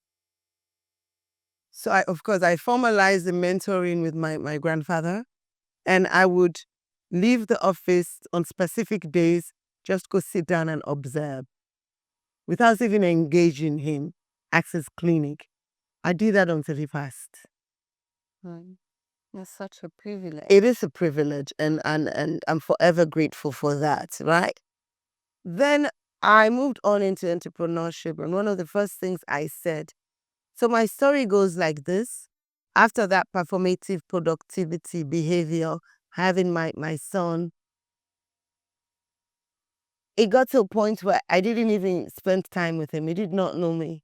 So of course, I formalized the mentoring with my grandfather, and I would leave the office on specific days, just go sit down and observe without even engaging him, access clinic. I did that until he passed. It's such a privilege. It is a privilege, and I'm forever grateful for that, right? Then I moved on into entrepreneurship, and one of the first things I said, so my story goes like this. After that performative productivity behavior, having my son, it got to a point where I didn't even spend time with him. He did not know me.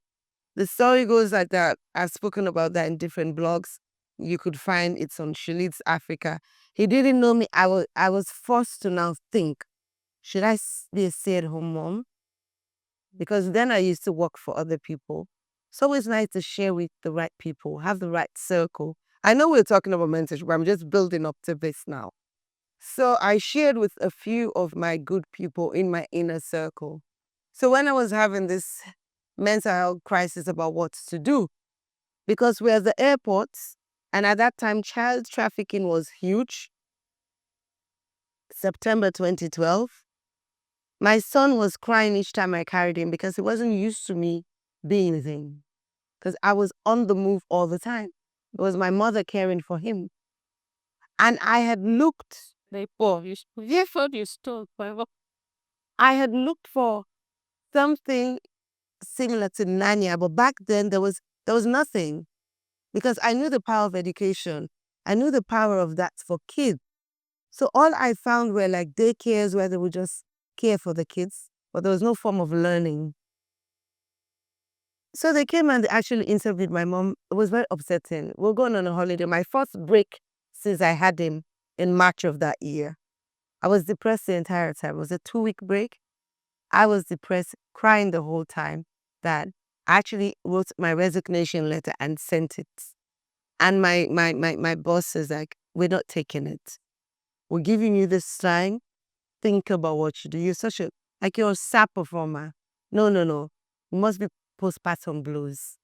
The story goes like that. I've spoken about that in different blogs. You could find it's on Shilit's Africa. He didn't know me. I was forced to now think, should I be a stay-at-home mom? Because then I used to work for other people. It's always nice to share with the right people, have the right circle. I know we're talking about mentorship, but I'm just building up to this now. So I shared with a few of my good people in my inner circle. So when I was having this mental health crisis about what to do, because we're at the airports, and at that time, child trafficking was huge. September 2012, My son was crying each time I carried him because he wasn't used to me being with him. Because I was on the move all the time. It was my mother caring for him. And I had looked. I had looked for something similar to Nanya, but back then there was nothing. Because I knew the power of education. I knew the power of that for kids. So all I found were like daycares where they would just care for the kids, but there was no form of learning. So they came and they actually interviewed my mom. It was very upsetting. We were going on a holiday. My first break since I had him in March of that year. I was depressed the entire time. It was a 2-week break. I was depressed, crying the whole time. That I actually wrote my resignation letter and sent it. And my boss is like, we're not taking it. We're giving you this time. Think about what you do. You're such a, like you're a SAP performer. No. You must be postpartum blues.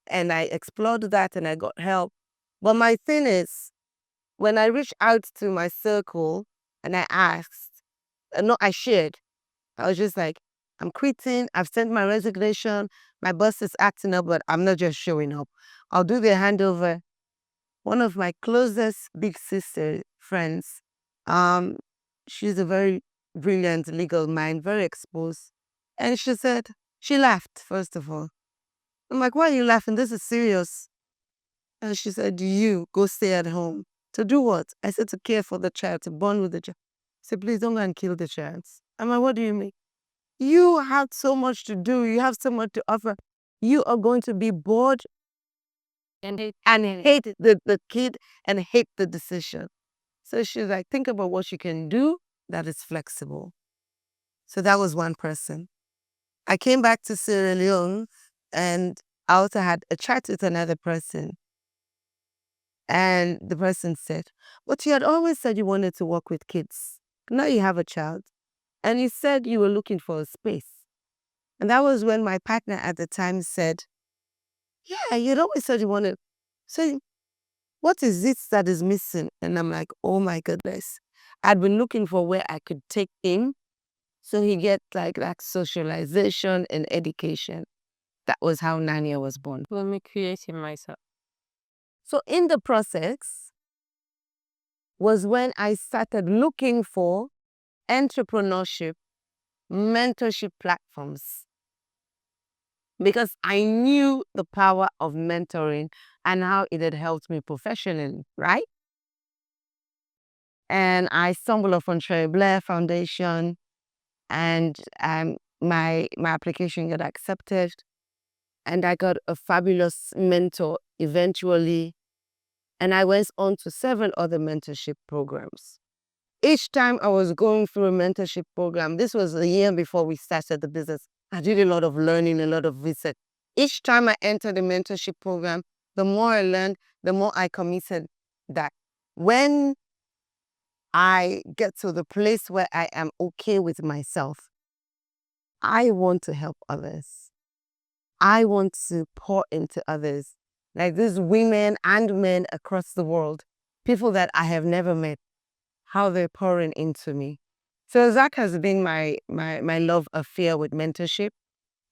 And I explored that and I got help. But my thing is, when I reached out to my circle and I asked, no, I shared. I was just like, I'm quitting. I've sent my resignation. My boss is acting up, but I'm not just showing up. I'll do the handover. One of my closest big sister friends, she's a very brilliant legal mind, very exposed. And she said, she laughed, first of all. I'm like, why are you laughing? This is serious. And she said, you go stay at home. To do what? I said, to care for the child, to bond with the child. She said, please don't go and kill the child. I'm like, what do you mean? You have so much to do. You have so much to offer. You are going to be bored and hate the kid and hate the decision. So she's like, think about what you can do that is flexible. So that was one person. I came back to Sierra Leone and I also had a chat with another person. And the person said, but you had always said you wanted to work with kids. Now you have a child. And you said you were looking for a space. And that was when my partner at the time said, yeah, you'd always said you wanted. So what is it that is missing? And I'm like, oh my goodness. I'd been looking for where I could take him so he get like socialization and education. That was how Nanya was born. Let me create him myself. So in the process was when I started looking for entrepreneurship, mentorship platforms. Because I knew the power of mentoring and how it had helped me professionally, right? And I stumbled upon Cherry Blair Foundation and my application got accepted and I got a fabulous mentor eventually. And I went on to several other mentorship programs. Each time I was going through a mentorship program, this was a year before we started the business, I did a lot of learning, a lot of research. Each time I entered the mentorship program, the more I learned, the more I committed that when I get to the place where I am okay with myself, I want to help others. I want to pour into others. Like these women and men across the world, people that I have never met, how they're pouring into me. So that has been my love affair with mentorship.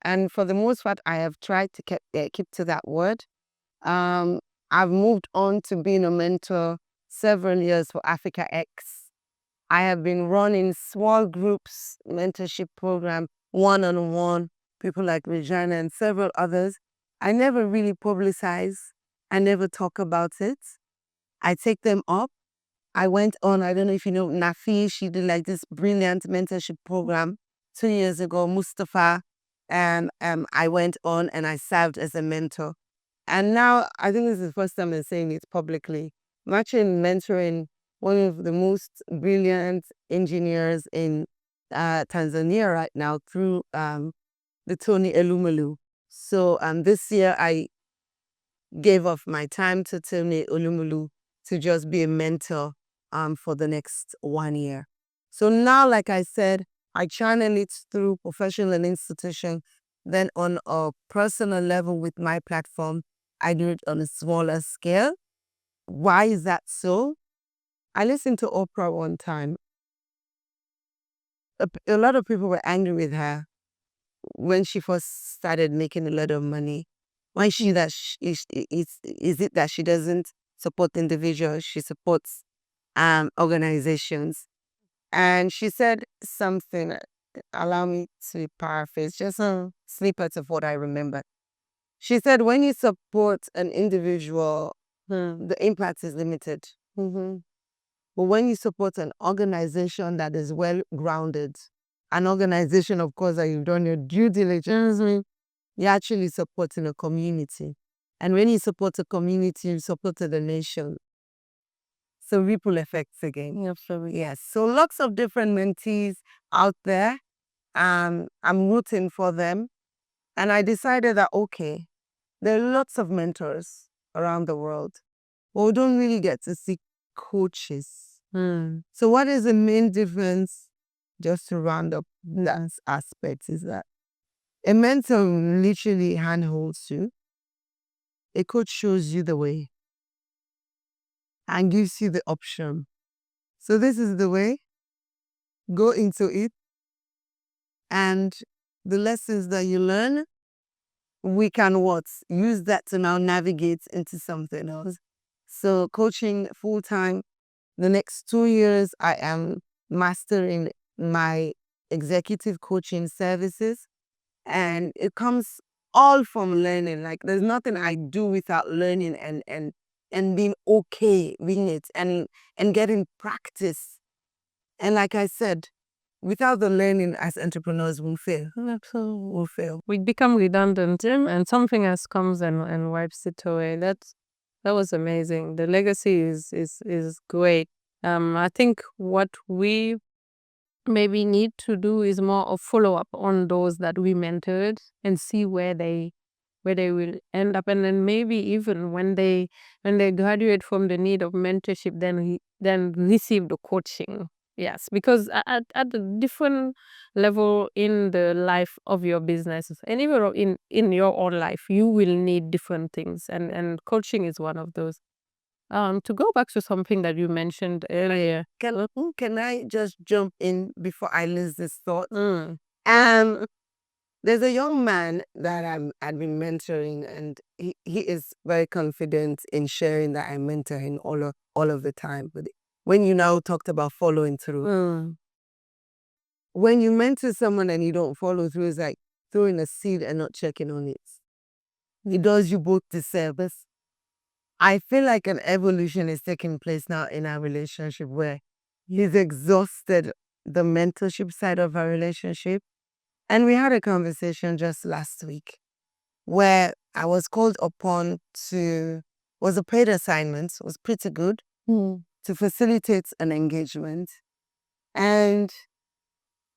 And for the most part, I have tried to keep to that word. I've moved on to being a mentor several years for Africa X. I have been running small groups, mentorship program, one-on-one, people like Regina and several others. I never really publicize. I never talk about it. I take them up. I went on, I don't know if you know, Nafi, she did like this brilliant mentorship program 2 years ago, Mustafa. And I went on and I served as a mentor. And now, I think this is the first time I'm saying it publicly. I'm actually mentoring one of the most brilliant engineers in Tanzania right now through the Tony Elumelu. So this year I gave off my time to Tony Elumelu to just be a mentor for the next 1 year. So now, like I said, I channel it through professional and institution. Then on a personal level with my platform, I do it on a smaller scale. Why is that so? I listened to Oprah one time. a lot of people were angry with her when she first started making a lot of money. Why is it that she doesn't support individuals? She supports organizations. And she said something, allow me to paraphrase, just a snippet of what I remember. She said, when you support an individual, the impact is limited. But when you support an organization that is well grounded, an organization, of course, that you've done your due diligence, you're actually supporting a community. And when you support a community, you supported the nation. So ripple effects again. Absolutely. Yes. So lots of different mentees out there. I'm rooting for them. And I decided that, okay, there are lots of mentors around the world, but we don't really get to see coaches. So what is the main difference, just to round up that aspect, is that a mentor literally handholds you. A coach shows you the way and gives you the option. So this is the way. Go into it. And the lessons that you learn, we can use that to now navigate into something else. So coaching full-time, the next 2 years, I am mastering my executive coaching services. And it comes all from learning. Like there's nothing I do without learning and being okay with it and getting practice. And like I said, without the learning, as entrepreneurs, we'll fail. We'll fail. We become redundant, and something else comes and wipes it away. That was amazing. The legacy is great. I think what we maybe need to do is more of follow up on those that we mentored and see where they will end up, and then maybe even when they graduate from the need of mentorship, then receive the coaching. Yes, because at a different level in the life of your business and even in your own life, you will need different things, and coaching is one of those. To go back to something that you mentioned earlier. Can I just jump in before I lose this thought? There's a young man that I've been mentoring, and he is very confident in sharing that I mentor him all of the time. But when you now talked about following through, when you mentor someone and you don't follow through, it's like throwing a seed and not checking on it. It does you both disservice. I feel like an evolution is taking place now in our relationship where he's exhausted the mentorship side of our relationship. And we had a conversation just last week where I was called upon was a paid assignment, was pretty good, to facilitate an engagement. And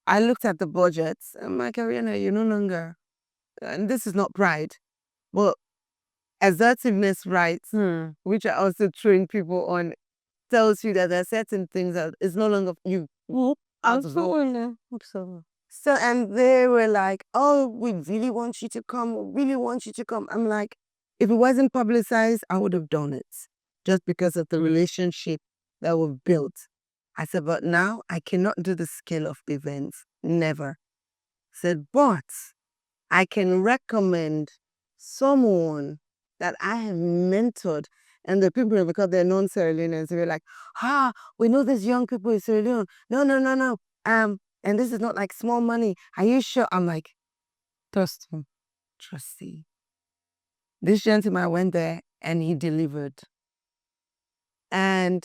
I looked at the budget. I'm like, Ariana, you're no longer, and this is not pride, but assertiveness rights, which I also train people on, tells you that there are certain things that is no longer you. Absolutely. So, and they were like, oh, we really want you to come. We really want you to come. I'm like, if it wasn't publicized, I would have done it just because of the relationship that we've built. I said, but now I cannot do the scale of events. Never. I said, but I can recommend someone that I have mentored. And the people, because they're non-Sierra Leoneans, they were like, we know these young people in Sierra Leone. No. And this is not like small money. Are you sure? I'm like, trust him. Trust him. This gentleman went there and he delivered. And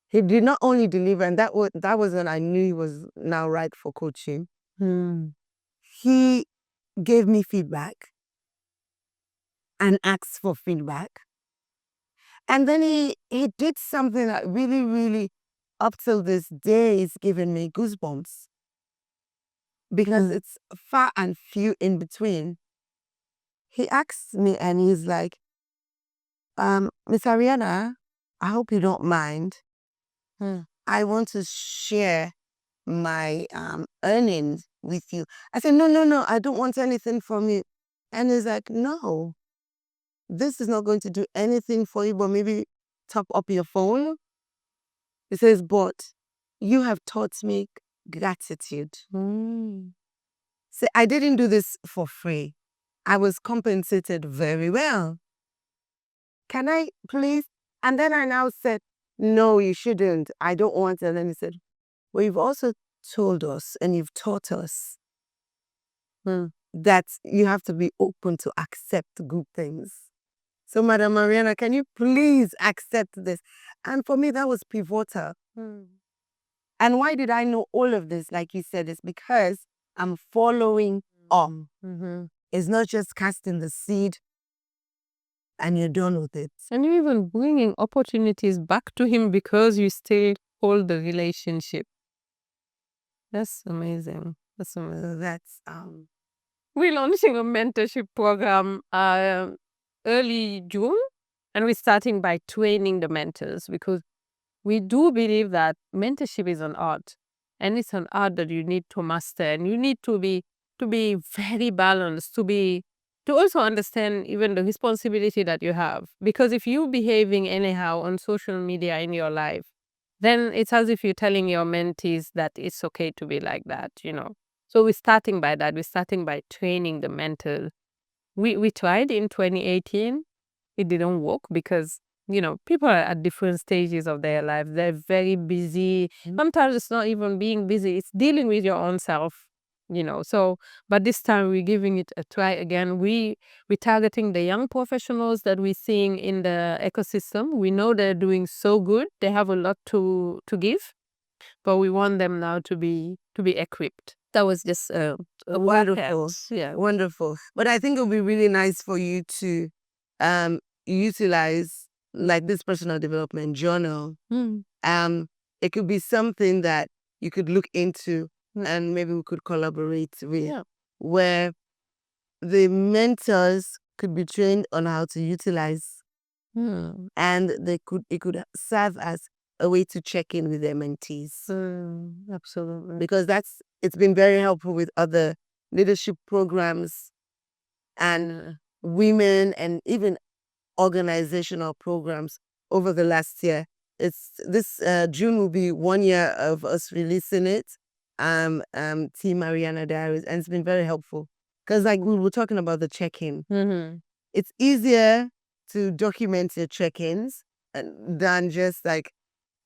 he did not only deliver, and that was when I knew he was now right for coaching. He gave me feedback and asked for feedback. And then he did something that really, really, up till this day, is giving me goosebumps. Because it's far and few in between. He asked me and he's like, Miss Ariana, I hope you don't mind. I want to share my earnings with you. I said, no, I don't want anything from you. And he's like, no, this is not going to do anything for you, but maybe top up your phone. He says, but you have taught me gratitude. So I didn't do this for free. I was compensated very well. Can I please? And then I now said, no, you shouldn't. I don't want it. And then he said, well, you've also told us and you've taught us that you have to be open to accept good things. So, Madam Ariana, can you please accept this? And for me, that was pivotal. And why did I know all of this? Like you said, it's because I'm following up. It's not just casting the seed and you're done with it. And you're even bringing opportunities back to him because you still hold the relationship. That's amazing. That's amazing. So that's we're launching a mentorship program early June, and we're starting by training the mentors because we do believe that mentorship is an art, and it's an art that you need to master, and you need to be very balanced, to also understand even the responsibility that you have. Because if you're behaving anyhow on social media in your life, then it's as if you're telling your mentees that it's okay to be like that, So we're starting by that. We're starting by training the mentors. We tried in 2018. It didn't work because, people are at different stages of their life. They're very busy. Sometimes it's not even being busy. It's dealing with your own self, So, but this time we're giving it a try again. We're targeting the young professionals that we're seeing in the ecosystem. We know they're doing so good. They have a lot to give, but we want them now to be equipped. That was just a wonderful. Yeah, wonderful. But I think it would be really nice for you to utilize like this personal development journal. It could be something that you could look into and maybe we could collaborate with, where the mentors could be trained on how to utilize, and it could serve as a way to check in with their mentees. Absolutely. Because it's been very helpful with other leadership programs and women and even organizational programs over the last year. This June will be 1 year of us releasing it. Team Ariana Diaries, and it's been very helpful because like we were talking about the check-in. It's easier to document your check-ins than just like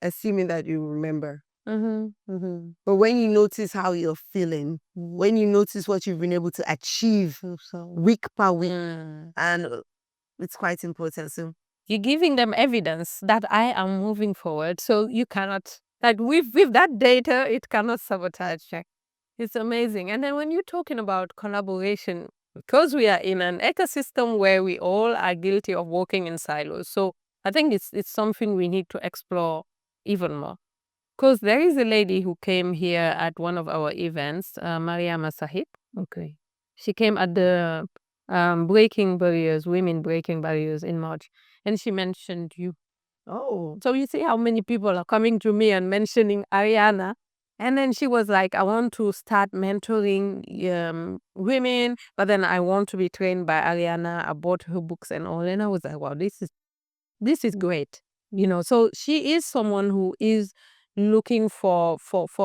assuming that you remember. But when you notice how you're feeling, when you notice what you've been able to achieve week per week, and it's quite important. So you're giving them evidence that I am moving forward. So you cannot, like with that data, it cannot sabotage check. It's amazing. And then when you're talking about collaboration, because we are in an ecosystem where we all are guilty of working in silos. So I think it's something we need to explore even more. Because there is a lady who came here at one of our events, Mariama Sahib. Okay. She came at the Breaking Barriers, Women Breaking Barriers in March. And she mentioned you. Oh. So you see how many people are coming to me and mentioning Ariana. And then she was like, I want to start mentoring women, but then I want to be trained by Ariana. I bought her books and all. And I was like, wow, this is great. So she is someone who is looking for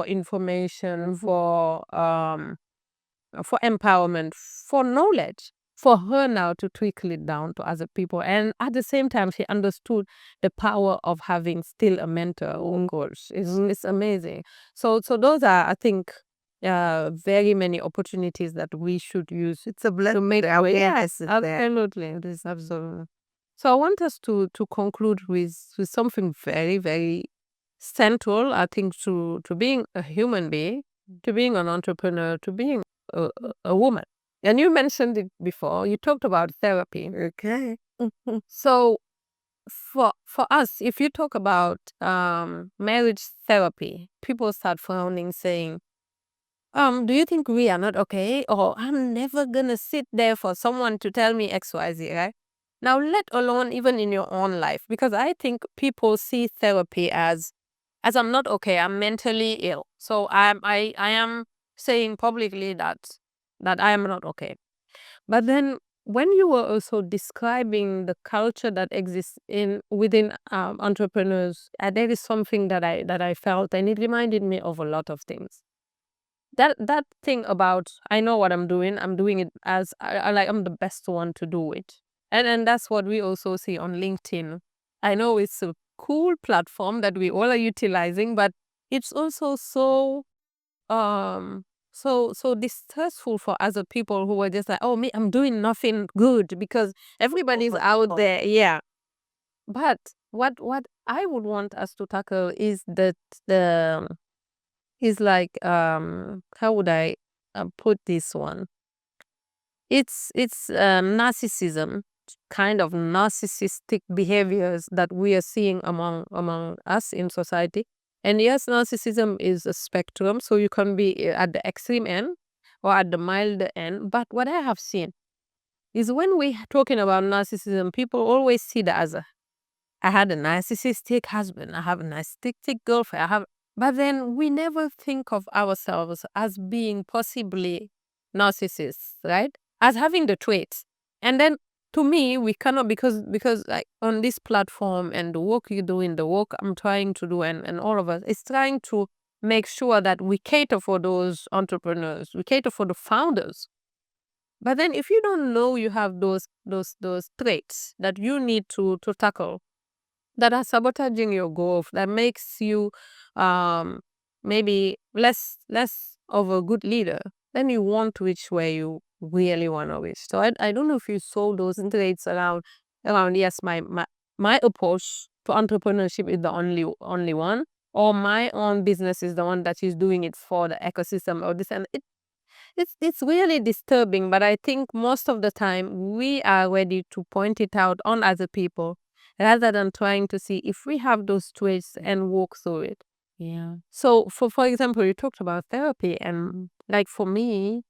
information, for empowerment, for knowledge, for her now to trickle it down to other people. And at the same time, she understood the power of having still a mentor. Oh gosh, it's amazing. So those are, I think, very many opportunities that we should use. It's a blessing. To make awareness. Yes, absolutely. It is absolutely. So I want us to conclude with something very, very central, I think, to being a human being, to being an entrepreneur, to being a woman. And you mentioned it before. You talked about therapy. Okay. So for us, if you talk about marriage therapy, people start frowning, saying, do you think we are not okay? Or I'm never gonna sit there for someone to tell me XYZ, right? Now, let alone even in your own life, because I think people see therapy as I'm not okay, I'm mentally ill. So I am saying publicly that I am not okay. But then when you were also describing the culture that exists within entrepreneurs, there is something that I felt, and it reminded me of a lot of things. that thing about I know what I'm doing it as I'm the best one to do it. And that's what we also see on LinkedIn. I know it's a cool platform that we all are utilizing, but it's also um so distressful for other people who are just like, oh, me, I'm doing nothing good because everybody's out there. Yeah. But what I would want us to tackle is that the is like how would I put this one? It's narcissism, kind of narcissistic behaviors that we are seeing among us in society. And yes, narcissism is a spectrum, so you can be at the extreme end or at the mild end. But what I have seen is when we talking about narcissism, people always see the other. I had a narcissistic husband. I have a narcissistic girlfriend. But then we never think of ourselves as being possibly narcissists, right? As having the traits. And then to me, we cannot because like on this platform and the work you're doing, the work I'm trying to do, and all of us is trying to make sure that we cater for those entrepreneurs, we cater for the founders. But then if you don't know you have those traits that you need to tackle, that are sabotaging your growth, that makes you um maybe less of a good leader, then you won't reach where you really want to reach. So I don't know if you saw those traits around yes, my approach to entrepreneurship is the only one, or my own business is the one that is doing it for the ecosystem or this, and it's really disturbing. But I think most of the time we are ready to point it out on other people rather than trying to see if we have those traits and walk through it. Yeah. So for example, you talked about therapy, and like for me,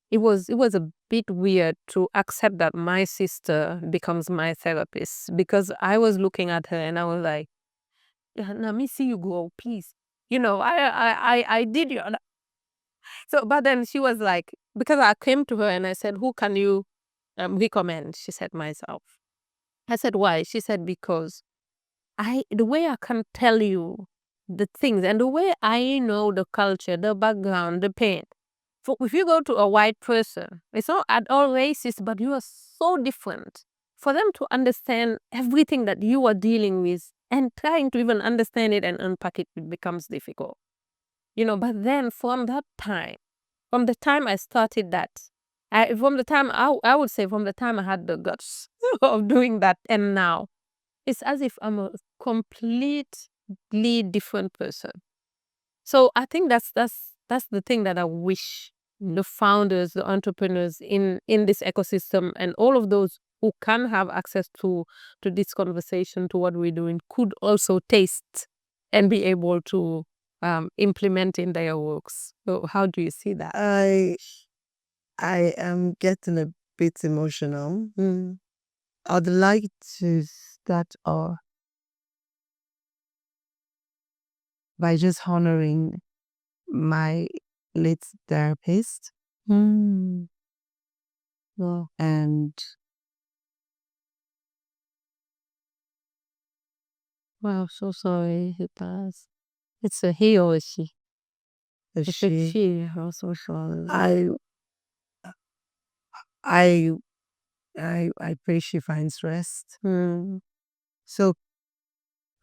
it was a bit weird to accept that my sister becomes my therapist, because I was looking at her and I was like, "Yeah, let me see you grow, please. I did you." So, but then she was like, because I came to her and I said, who can you recommend? She said, myself. I said, why? She said, because the way I can tell you the things and the way I know the culture, the background, the pain. If you go to a white person, it's not at all racist, but you are so different. For them to understand everything that you are dealing with and trying to even understand it and unpack it, it becomes difficult. But then from the time I started that, I would say from the time I had the guts of doing that and now, it's as if I'm a completely different person. So I think that's the thing that I wish the founders, the entrepreneurs in this ecosystem, and all of those who can have access to this conversation, to what we're doing, could also taste and be able to implement in their works. So how do you see that? I am getting a bit emotional. I'd like to start off by just honoring my late therapist. Wow. And Wow, so sorry he passed. It's a he or a she? It's a she. I'm so sorry. I I I pray she finds rest. So a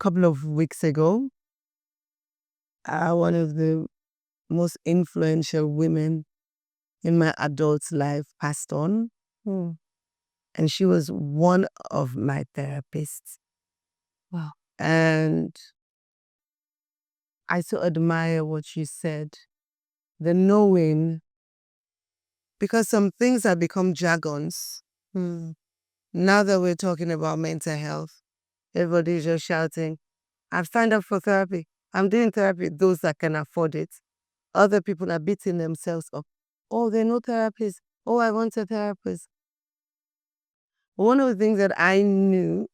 couple of weeks ago, one of the most influential women in my adult life passed on. And she was one of my therapists. Wow. And I so admire what she said. The knowing, because some things have become jargons. Now that we're talking about mental health, everybody's just shouting, I've signed up for therapy. I'm doing therapy, those that can afford it. Other people are beating themselves up. Oh, there are no therapists. Oh, I want a therapist. One of the things that I knew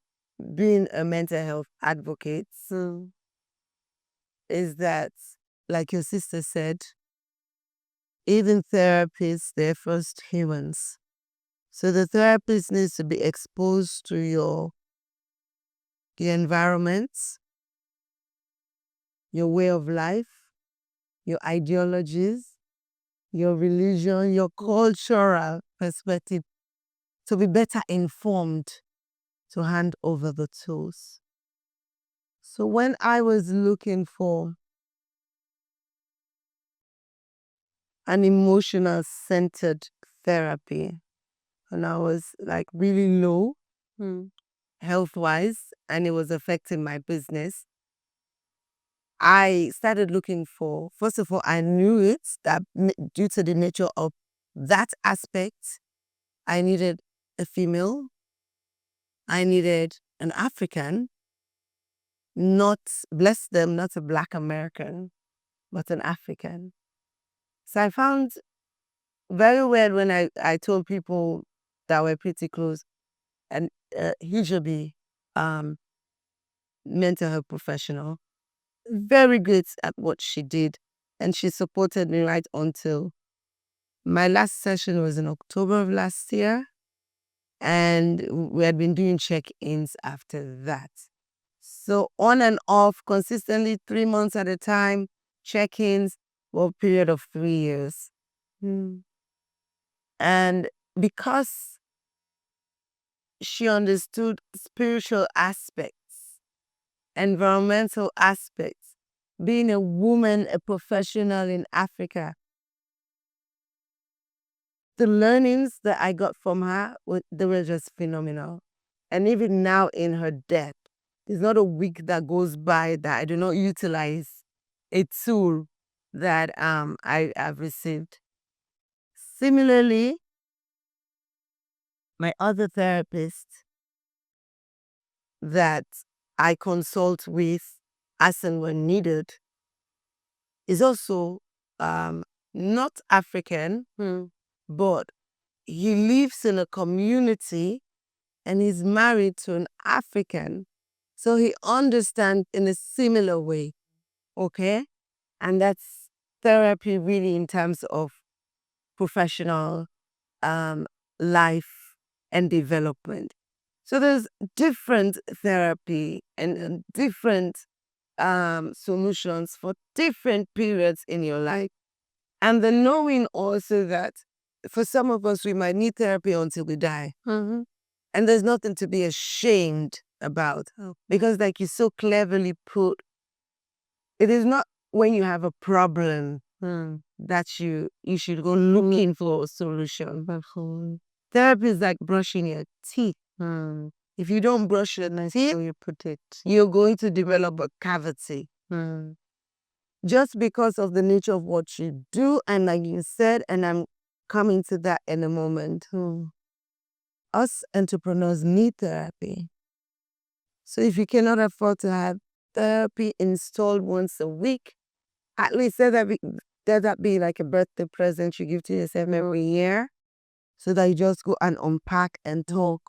being a mental health advocate is that, like your sister said, even therapists, they're first humans. So the therapist needs to be exposed to your environment, your way of life, your ideologies, your religion, your cultural perspective to be better informed to hand over the tools. So when I was looking for an emotional centered therapy, and I was like really low health wise, and it was affecting my business, I started looking for, first of all, I knew it that due to the nature of that aspect, I needed a female, I needed an African, not, bless them, not a Black American, but an African. So I found very weird when I told people that were pretty close, and Hijabi, mental health professional, very good at what she did, and she supported me right until my last session was in October of last year, and we had been doing check-ins after that. So on and off, consistently 3 months at a time, check-ins for a period of 3 years. And because she understood spiritual aspects, environmental aspects, being a woman, a professional in Africa, the learnings that I got from her, they were just phenomenal. And even now in her death, there's not a week that goes by that I do not utilize a tool that I have received. Similarly, my other therapist that I consult with as and when needed is also not African, but he lives in a community and he's married to an African. So he understands in a similar way, okay? And that's therapy really in terms of professional life and development. So there's different therapy and different solutions for different periods in your life. And the knowing also that for some of us, we might need therapy until we die. And there's nothing to be ashamed about. Because like you so cleverly put, it is not when you have a problem that you should go looking for a solution. Therapy is like brushing your teeth. If you don't brush your teeth, you're going to develop a cavity. Just because of the nature of what you do, and like you said, and I'm coming to that in a moment, us entrepreneurs need therapy. So if you cannot afford to have therapy installed once a week, at least let that be like a birthday present you give to yourself every year, so that you just go and unpack and talk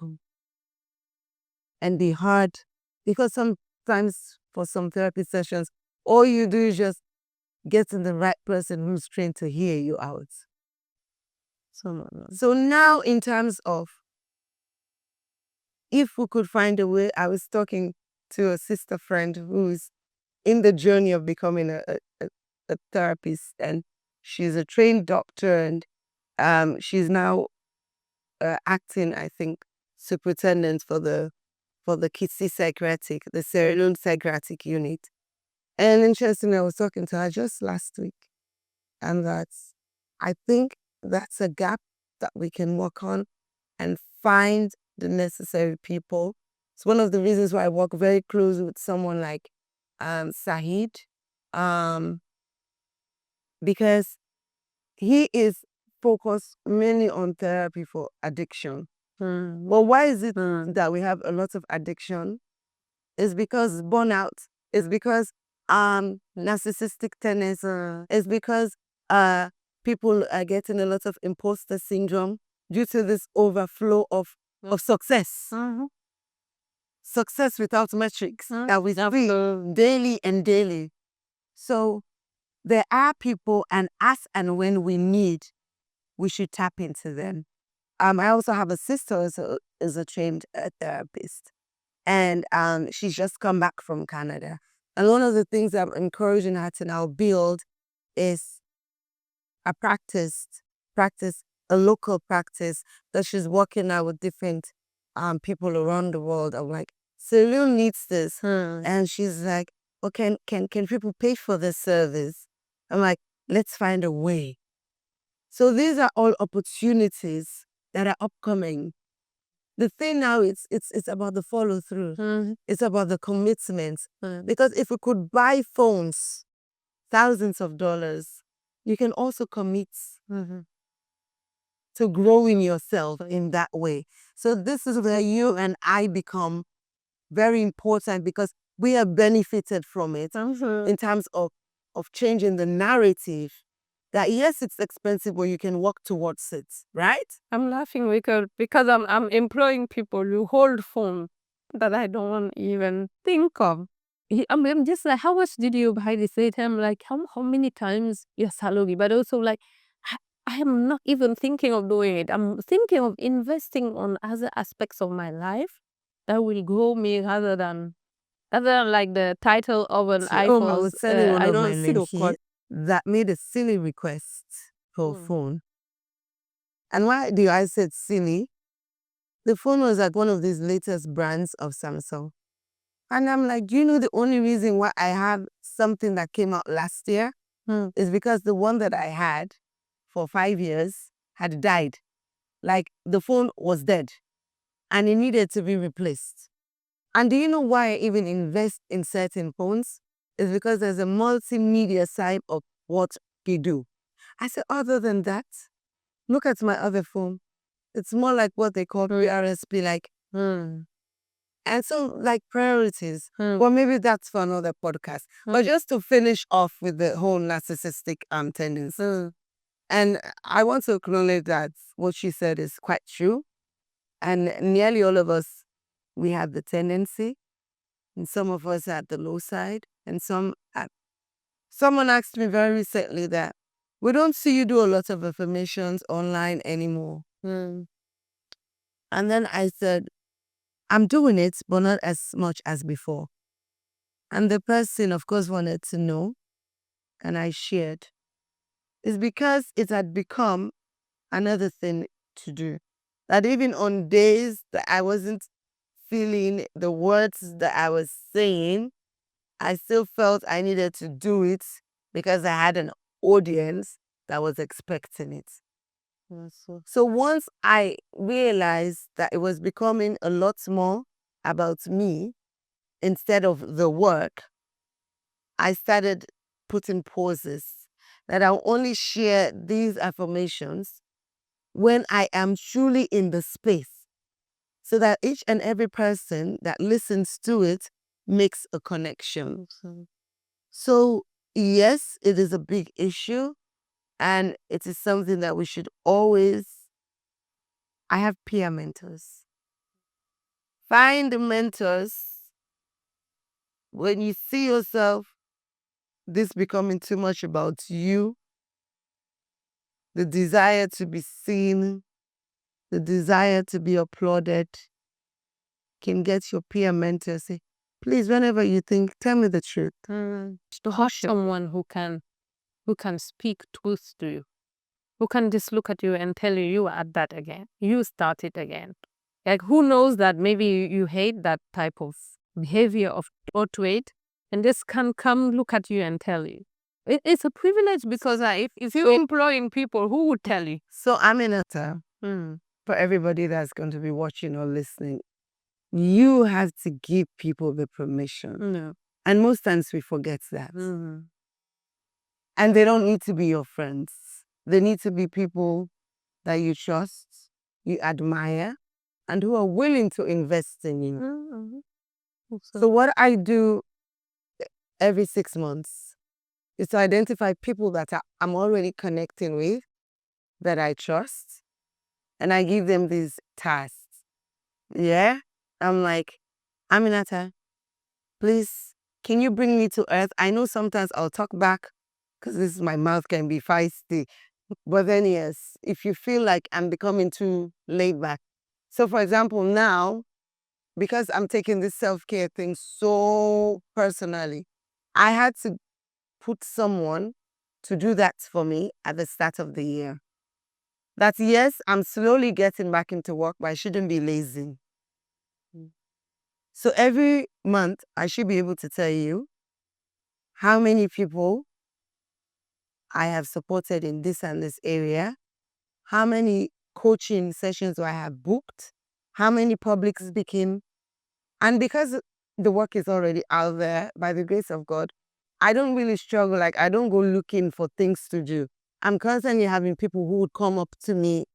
and be hard. Because sometimes for some therapy sessions, all you do is just getting the right person who's trained to hear you out. So now in terms of, if we could find a way, I was talking to a sister friend who's in the journey of becoming a therapist, and she's a trained doctor, and she's now acting, I think, superintendent for the Kitsi Psychiatric, the Sierra Leone Psychiatric Unit. And interestingly, I was talking to her just last week, and I think that's a gap that we can work on and find the necessary people. It's one of the reasons why I work very closely with someone like Sahid, because he is focused mainly on therapy for addiction. Well, why is it that we have a lot of addiction? It's because burnout. It's because narcissistic tendencies. It's because people are getting a lot of imposter syndrome due to this overflow of success. Success without metrics that we see daily and daily. So there are people, and as and when we need, we should tap into them. I also have a sister who is a trained therapist, and she's just come back from Canada. And one of the things I'm encouraging her to now build is a a local practice that she's working out with different people around the world. I'm like, Cyril needs this. And she's like, well, can people pay for this service? I'm like, let's find a way. So these are all opportunities that are upcoming. The thing now it's about the follow through. It's about the commitment. Because if we could buy phones, thousands of dollars, you can also commit to growing yourself in that way. So this is where you and I become very important, because we have benefited from it in terms of changing the narrative that yes, it's expensive, but you can work towards it, right? I'm laughing because I'm employing people who hold phone that I don't even think of. I'm just like, how much did you buy this data? I'm like, how many times your salary? But also like, I am not even thinking of doing it. I'm thinking of investing on other aspects of my life that will grow me rather than like the title of an iPhone. I was telling one I of don't my see the mentees that made a silly request for a phone. And why do I said silly? The phone was like one of these latest brands of Samsung. And I'm like, do you know the only reason why I have something that came out last year is because the one that I had for 5 years had died. Like the phone was dead and it needed to be replaced. And do you know why I even invest in certain phones? It's because there's a multimedia side of what you do. I said, other than that, look at my other phone. It's more like what they call RSP, like, and so like priorities. Well, maybe that's for another podcast. But just to finish off with the whole narcissistic tendency. And I want to acknowledge that what she said is quite true. And nearly all of us, we have the tendency. And some of us are at the low side. And someone asked me very recently that we don't see you do a lot of affirmations online anymore. And then I said, I'm doing it, but not as much as before. And the person, of course, wanted to know, and I shared. It's because it had become another thing to do. That even on days that I wasn't feeling the words that I was saying, I still felt I needed to do it because I had an audience that was expecting it. So once I realized that it was becoming a lot more about me instead of the work, I started putting pauses that I'll only share these affirmations when I am truly in the space, so that each and every person that listens to it makes a connection. So yes, it is a big issue, and it is something that we should always. I have peer mentors. Find mentors when you see yourself this becoming too much about you, the desire to be seen, the desire to be applauded. Can get your peer mentor, say, please, whenever you think, tell me the truth. To have someone who can speak truth to you, who can just look at you and tell you are at that again. You start it again. Like, who knows that maybe you hate that type of behavior or trait, and just can come look at you and tell you. It's a privilege, because if you're employing people, who would tell you? So Aminata, for everybody that's going to be watching or listening, you have to give people the permission. No. And most times we forget that. And they don't need to be your friends. They need to be people that you trust, you admire, and who are willing to invest in you. So what I do every 6 months is to identify people that I'm already connecting with, that I trust, and I give them these tasks. Yeah? I'm like, Aminata, please, can you bring me to earth? I know sometimes I'll talk back because my mouth can be feisty. But then yes, if you feel like I'm becoming too laid back. So for example, now, because I'm taking this self-care thing so personally, I had to put someone to do that for me at the start of the year. That yes, I'm slowly getting back into work, but I shouldn't be lazy. So every month, I should be able to tell you how many people I have supported in this and this area, how many coaching sessions do I have booked, how many public speaking. And because the work is already out there, by the grace of God, I don't really struggle. Like, I don't go looking for things to do. I'm constantly having people who would come up to me.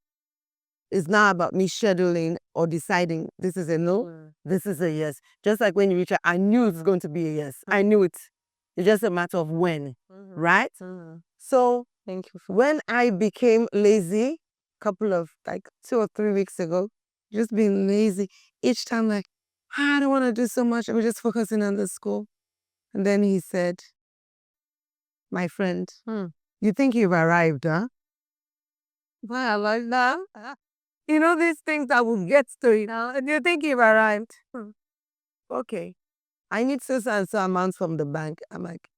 It's not about me scheduling or deciding this is a no, this is a yes. Just like when you reach out, I knew it was going to be a yes. I knew it. It's just a matter of when, right? So Thank you. when I became lazy, couple of like 2 or 3 weeks ago, just being lazy, each time like, I don't want to do so much. I'm just focusing on the school. And then he said, my friend, you think you've arrived, huh? Well, I like that. You know, these things that will get to you now, and you think you've arrived. Okay. I need so and so amount from the bank. I'm like,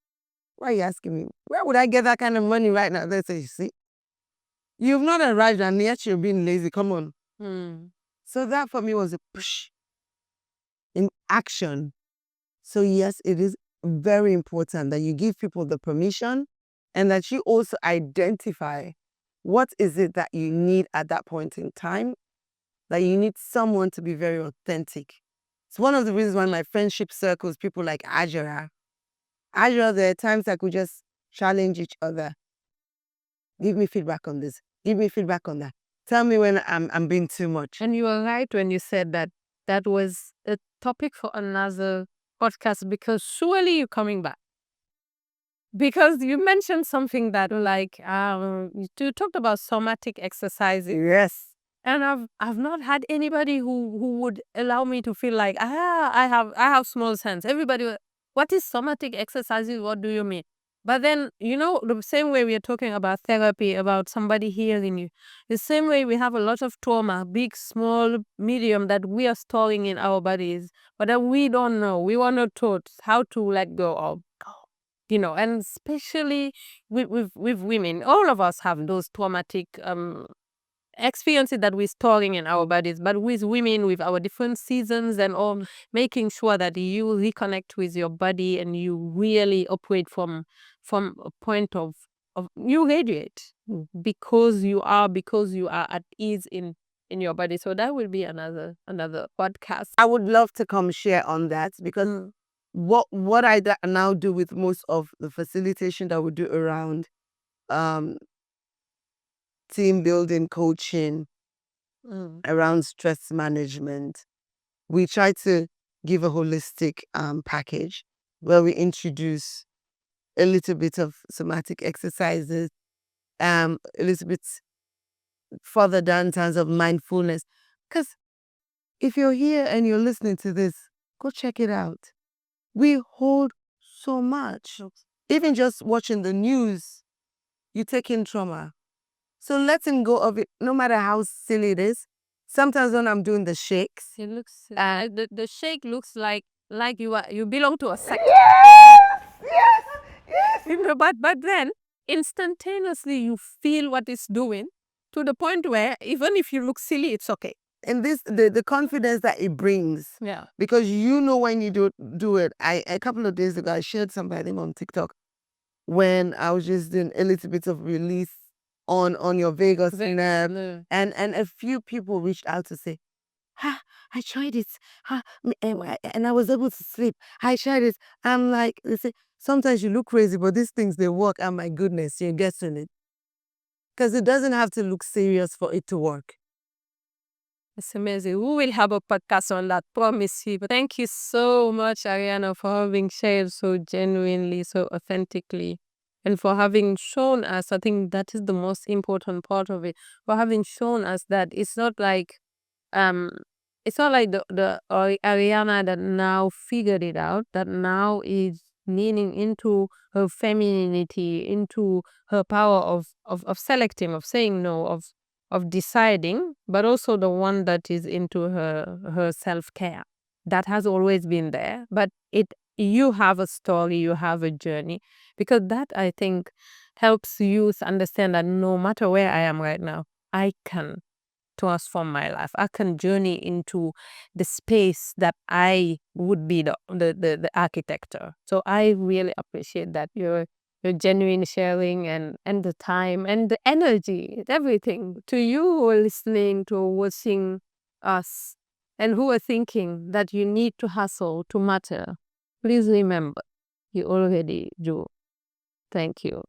why are you asking me? Where would I get that kind of money right now? They say, you see, you've not arrived and yet you're being lazy. Come on. So that for me was a push in action. So yes, it is very important that you give people the permission and that you also identify what is it that you need at that point in time, that you need someone to be very authentic. It's one of the reasons why my friendship circles, people like Ajara, there are times I could just challenge each other. Give me feedback on this. Give me feedback on that. Tell me when I'm being too much. And you were right when you said that that was a topic for another podcast, because surely you're coming back. Because you mentioned something that like you talked about somatic exercises. Yes. And I've not had anybody who would allow me to feel like I have small hands. Everybody, what is somatic exercises? What do you mean? But then, you know, the same way we are talking about therapy, about somebody healing you, the same way we have a lot of trauma, big, small, medium, that we are storing in our bodies, but that we don't know. We were not taught how to let go of. You know, and especially with women, all of us have those traumatic experiences that we're storing in our bodies. But with women, with our different seasons and all, making sure that you reconnect with your body and you really operate from a point of you radiate because you are at ease in your body. So that will be another podcast. I would love to come share on that because what I now do with most of the facilitation that we do around team building, coaching, around stress management, we try to give a holistic package where we introduce a little bit of somatic exercises, a little bit further down in terms of mindfulness. Because if you're here and you're listening to this, go check it out. We hold so much. Even just watching the news, you take in trauma. So letting go of it, no matter how silly it is. Sometimes when I'm doing the shakes, it looks the shake looks like you belong to a sect. You know, but then instantaneously you feel what it's doing, to the point where even if you look silly, it's okay. And this the confidence that it brings. Yeah. Because you know when you do it. A couple of days ago I shared something on TikTok when I was just doing a little bit of release on your vagus nerve. And a few people reached out to say, I tried it. And I was able to sleep. I tried it. I'm like, they say, sometimes you look crazy, but these things, they work. And my goodness, you're getting it. Because it doesn't have to look serious for it to work. It's amazing. We will have a podcast on that, promise you. But thank you so much, Ariana, for having shared so genuinely, so authentically, and for having shown us, I think that is the most important part of it, for having shown us that it's not like the Ariana that now figured it out, that now is leaning into her femininity, into her power of selecting, of saying no, of deciding, but also the one that is into her self-care. That has always been there, but you have a story, you have a journey, because that, I think, helps youth understand that no matter where I am right now, I can transform my life. I can journey into the space that I would be the architect. So I really appreciate that your genuine sharing and the time and the energy, everything. To you who are listening, to watching us, and who are thinking that you need to hustle to matter, please remember, you already do. Thank you.